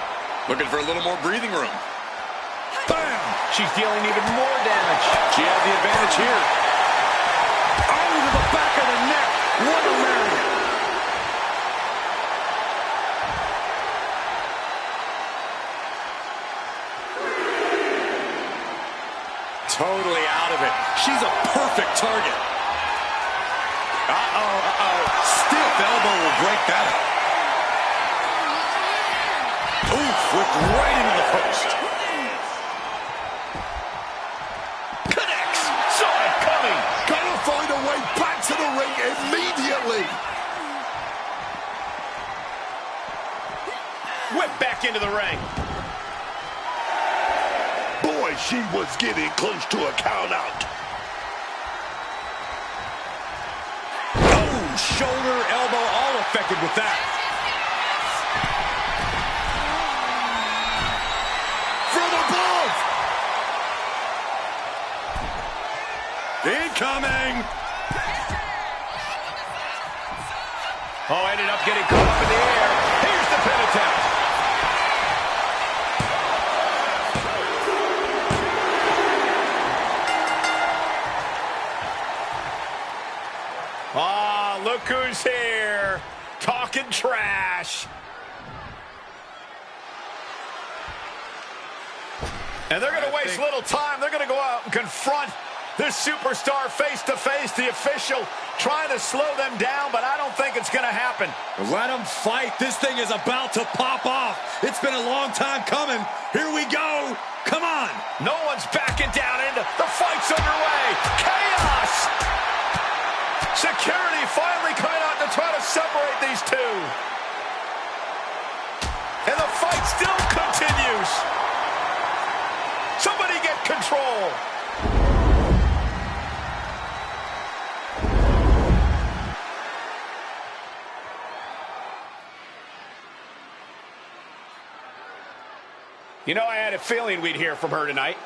Looking for a little more breathing room. Bam! She's dealing even more damage. She has the advantage here. Oh, to the back of the neck. What a lariat. Totally out of it. She's a perfect target. Stiff elbow will break that up. Oof, whipped right into the post. Connects. Saw it coming. Gotta find a way back to the ring immediately. Whip back into the ring. Boy, she was getting close to a count out. Oh, shoulder, elbow, all affected with that. From above. Incoming. Oh, ended up getting caught up in the air. Here's the pin attempt. Ah, look who's here. Talking trash. And they're going to waste little time. They're going to go out and confront this superstar face to face. The official trying to slow them down, but I don't think it's going to happen. Let them fight. This thing is about to pop off. It's been a long time coming. Here we go. Come on. No one's backing down into the fight's underway. Chaos. Security finally coming out to try to separate these two. And the fight still continues. Somebody get control. You know, I had a feeling we'd hear from her tonight.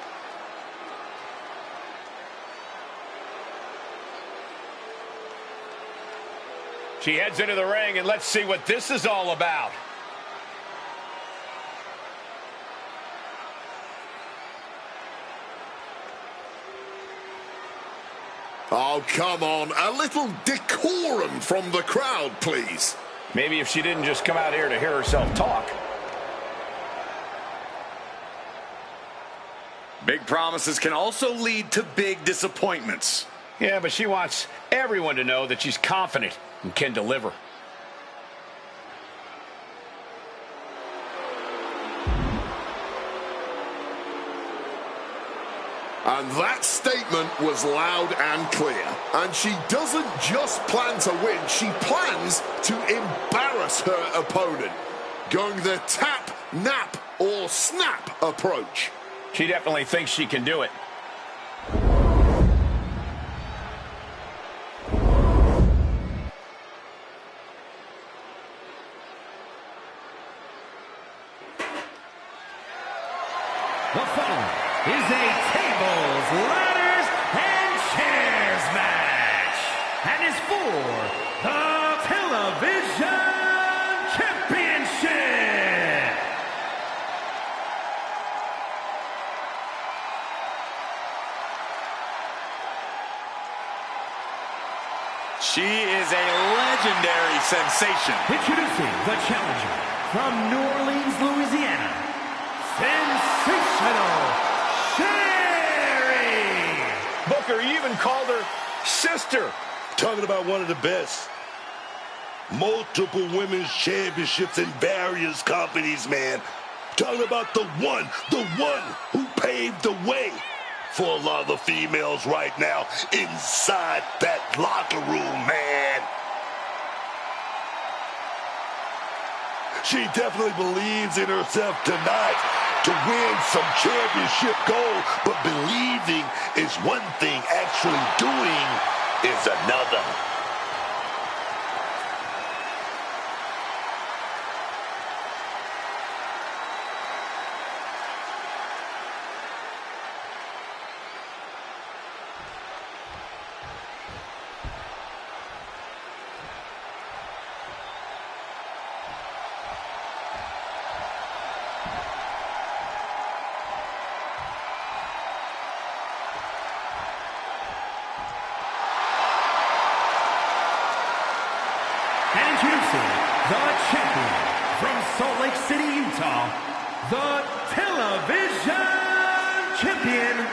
She heads into the ring, and let's see what this is all about. Oh, come on. A little decorum from the crowd, please. Maybe if she didn't just come out here to hear herself talk. Big promises can also lead to big disappointments. Yeah, but she wants everyone to know that she's confident and can deliver. And that statement was loud and clear. And she doesn't just plan to win, she plans to embarrass her opponent. Going the tap, nap, or snap approach. She definitely thinks she can do it. The following is a tables, ladders, and chairs match. And is for the television championship. She is a legendary sensation. Introducing the challenger from New Orleans, Louisiana, Sensational Sherry! Booker, you even called her sister. Talking about one of the best. Multiple women's championships in various companies, man. Talking about the one who paved the way for a lot of the females right now inside that locker room, man. She definitely believes in herself tonight to win some championship gold, but believing is one thing, actually doing is another. And introducing the champion from Salt Lake City, Utah, the television champion,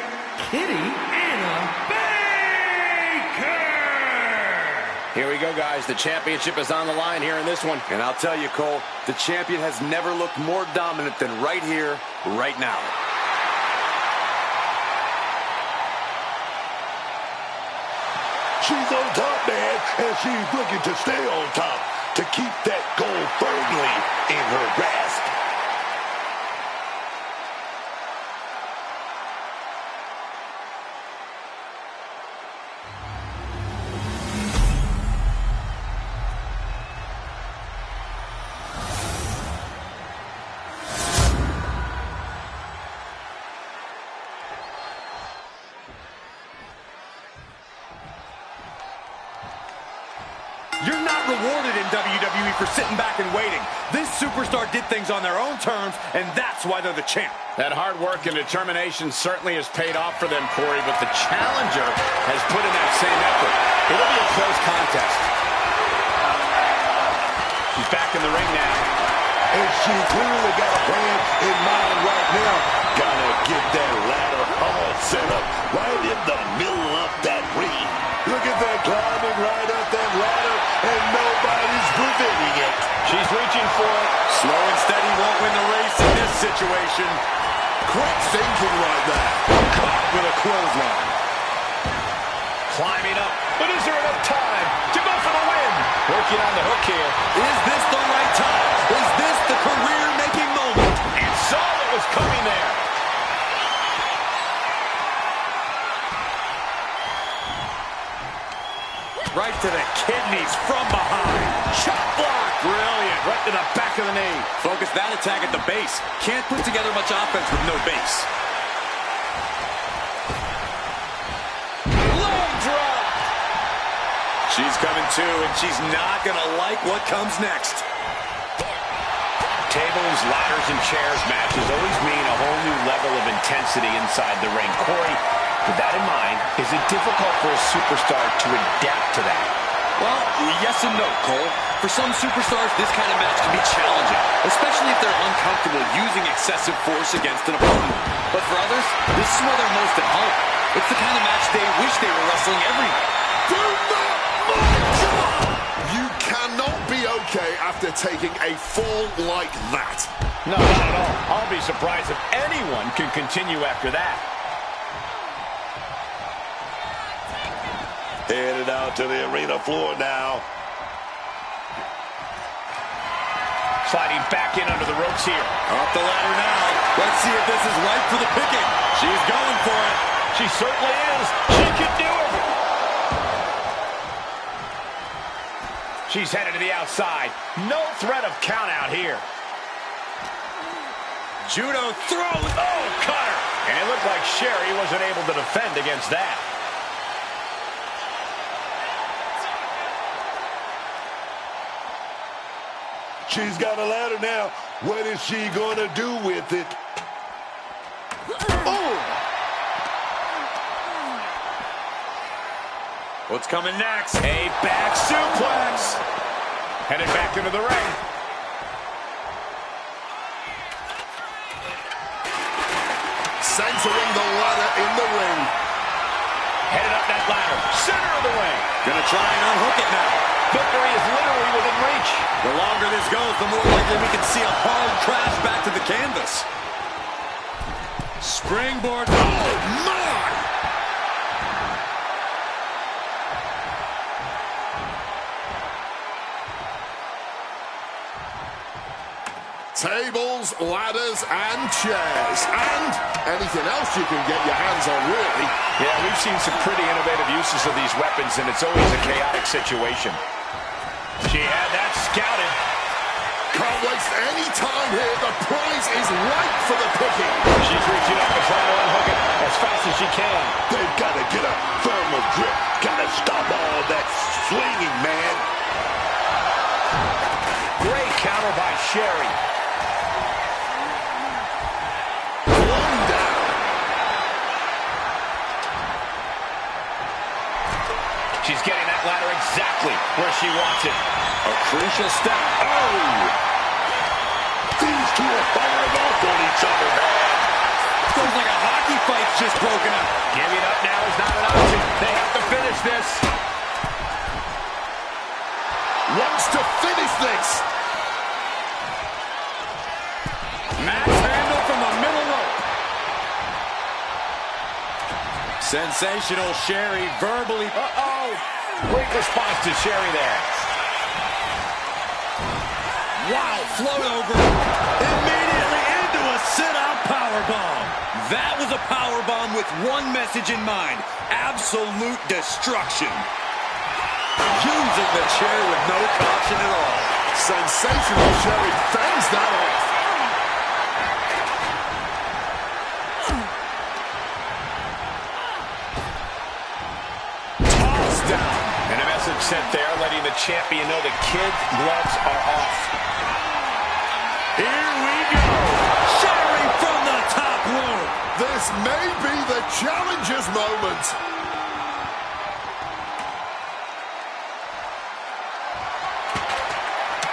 Kitty Anna Baker! Here we go, guys. The championship is on the line here in this one. And I'll tell you, Cole, the champion has never looked more dominant than right here, right now. She's on top, man, and she's looking to stay on top to keep that gold firmly in her grasp. You're not rewarded in WWE for sitting back and waiting. This superstar did things on their own terms, and that's why they're the champ. That hard work and determination certainly has paid off for them, Corey, but the challenger has put in that same effort. It'll be a close contest. She's back in the ring now. And she clearly got a plan in mind right now. Gotta get that ladder all set up right in the middle of that ring. Look at that, climbing right up that ladder, and nobody's preventing it. She's reaching for it. Slow and steady won't win the race in this situation. Quick thinking right there. Caught with a clothesline. Climbing up. But is there enough time to go for the win? Working on the hook here. Is this the right time? Is this the career-making moment? And saw what was coming there. Right to the kidneys from behind. Shot block. Brilliant. Right to the back of the knee. Focus that attack at the base. Can't put together much offense with no base. Low drop. She's coming to, and she's not going to like what comes next. Tables, ladders, and chairs matches always mean a whole new level of intensity inside the ring. Corey, with that in mind, is it difficult for a superstar to adapt to that? Well, yes and no, Cole. For some superstars, this kind of match can be challenging, especially if they're uncomfortable using excessive force against an opponent. But for others, this is where they're most at home. It's the kind of match they wish they were wrestling every night. Do not march on! You cannot be okay after taking a fall like that. No, not at all. I'll be surprised if anyone can continue after that. Headed out to the arena floor now. Sliding back in under the ropes here. Off the ladder now. Let's see if this is right for the picking. She's going for it. She certainly is. She can do it. She's headed to the outside. No threat of count out here. Judo throws. Oh, cutter. And it looked like Sherry wasn't able to defend against that. She's got a ladder now. What is she going to do with it? Oh! What's coming next? A back suplex. Headed back into the ring. Centering the ladder in the ring. Headed up that ladder. Center of the ring. Gonna try and unhook it now. Victory is literally within reach. The longer this goes, the more likely we can see a hard crash back to the canvas. Springboard. Oh, my! Tables, ladders, and chairs. And anything else you can get your hands on, really. Yeah, we've seen some pretty innovative uses of these weapons, and it's always a chaotic situation. She had that scouted. Can't waste any time here. The prize is ripe for the picking. She's reaching up to try to unhook it as fast as she can. They've got to get a firmer grip. Got to stop all that swinging, man. Great counter by Sherry. One down. She's getting that ladder exactly where she wants it. A crucial step. Oh! These two are firing off on each other, man. Feels like a hockey fight's just broken up. Giving up now is not an option. They have to finish this. Wants to finish this. Max handle from the middle rope. Sensational Sherry verbally. Uh-oh. Great response to Sherry there. Wow, float over. Immediately into a sit-out powerbomb. That was a powerbomb with one message in mind. Absolute destruction. Using the chair with no caution at all. Sensational Sherry fends that off. Tossed down. And a message sent there letting the champion know the kid's gloves are off. Here we go. Sherry from the top rope. This may be the challenger's moment.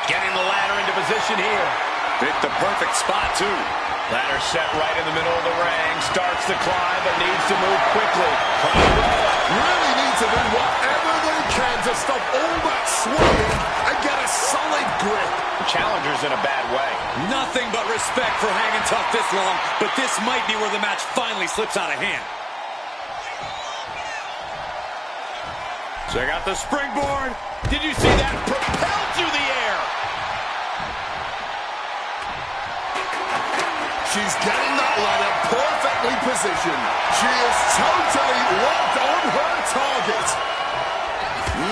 Getting the ladder into position here. Picked the perfect spot, too. Ladder set right in the middle of the ring. Starts to climb, but needs to move quickly. Really need to do whatever they can to stop all that swaying and get a solid grip. Challenger's in a bad way. Nothing but respect for hanging tough this long, but this might be where the match finally slips out of hand. Check out the springboard. Did you see that? Propelled through the air. She's getting that ladder perfectly positioned. She is totally locked on her target.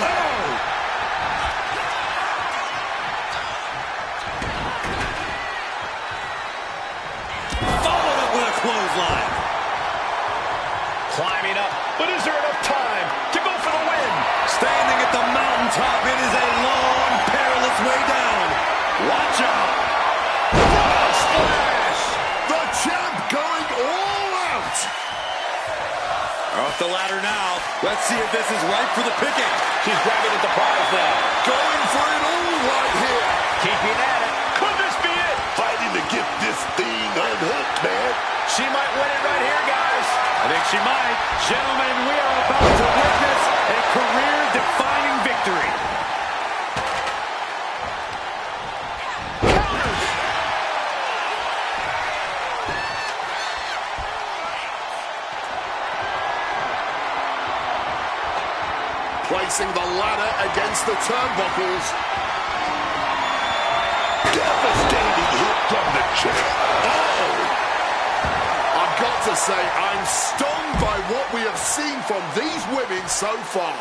Oh! Followed up with a clothesline. Climbing up, but is there enough time to go for the win? Standing at the mountaintop, it is a long, perilous way down. Watch out. Splash! The champ going all out. Off the ladder now. Let's see if this is right for the picking. She's grabbing at the prize now. Going for it all right here. Keeping at it. Could this be it? Fighting to get this thing unhooked, man. She might win it right here, guys. I think she might. Gentlemen, we are about to witness a career-defining victory. Placing the ladder against the turnbuckles. Devastating hit from the chair. Oh! I've got to say, I'm stunned by what we have seen from these women so far.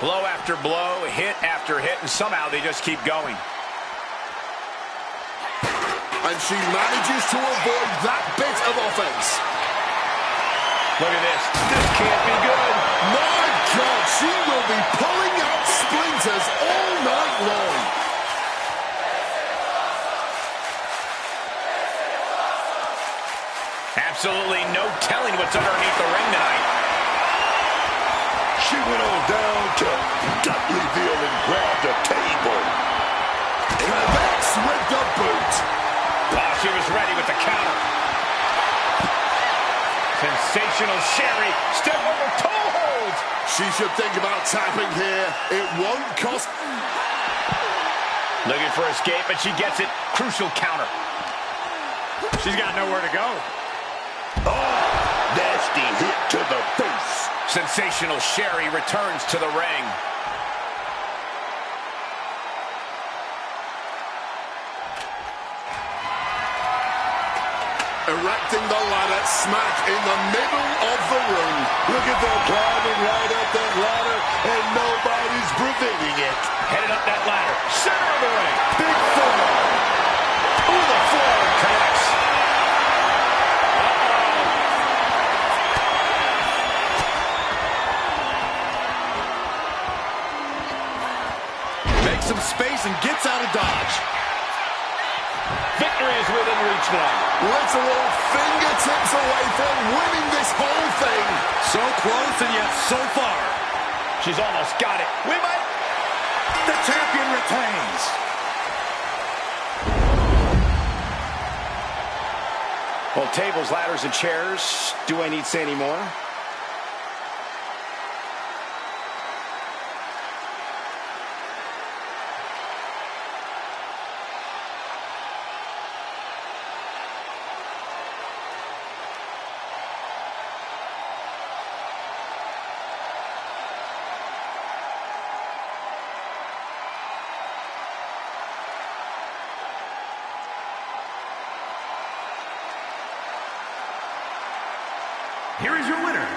Blow after blow, hit after hit, and somehow they just keep going. And she manages to avoid that bit of offense. Look at this. This can't be good. My God, she will be pulling out splinters all night long. Absolutely no telling what's underneath the ring tonight. She went on down to gut reveal and grab the table. Connects with the boot. Oh, she was ready with the counter. Sensational Sherry, step over toe hold. She should think about tapping here. It won't cost. Looking for escape, but she gets it. Crucial counter. She's got nowhere to go. Oh, nasty hit to the face. Sensational Sherry returns to the ring. Erecting the ladder smack in the middle of the ring. Look at them climbing right up that ladder, and nobody's preventing it. Headed up that ladder. Center of the ring. Big forearm. Ooh, the forearm connects. Makes some space and gets out of dodge. Victory is within reach now. Literal fingertips away from winning this whole thing. So close and yet so far. She's almost got it. We might. The champion retains. Well, tables, ladders, and chairs. Do I need to say any more? Here is your winner,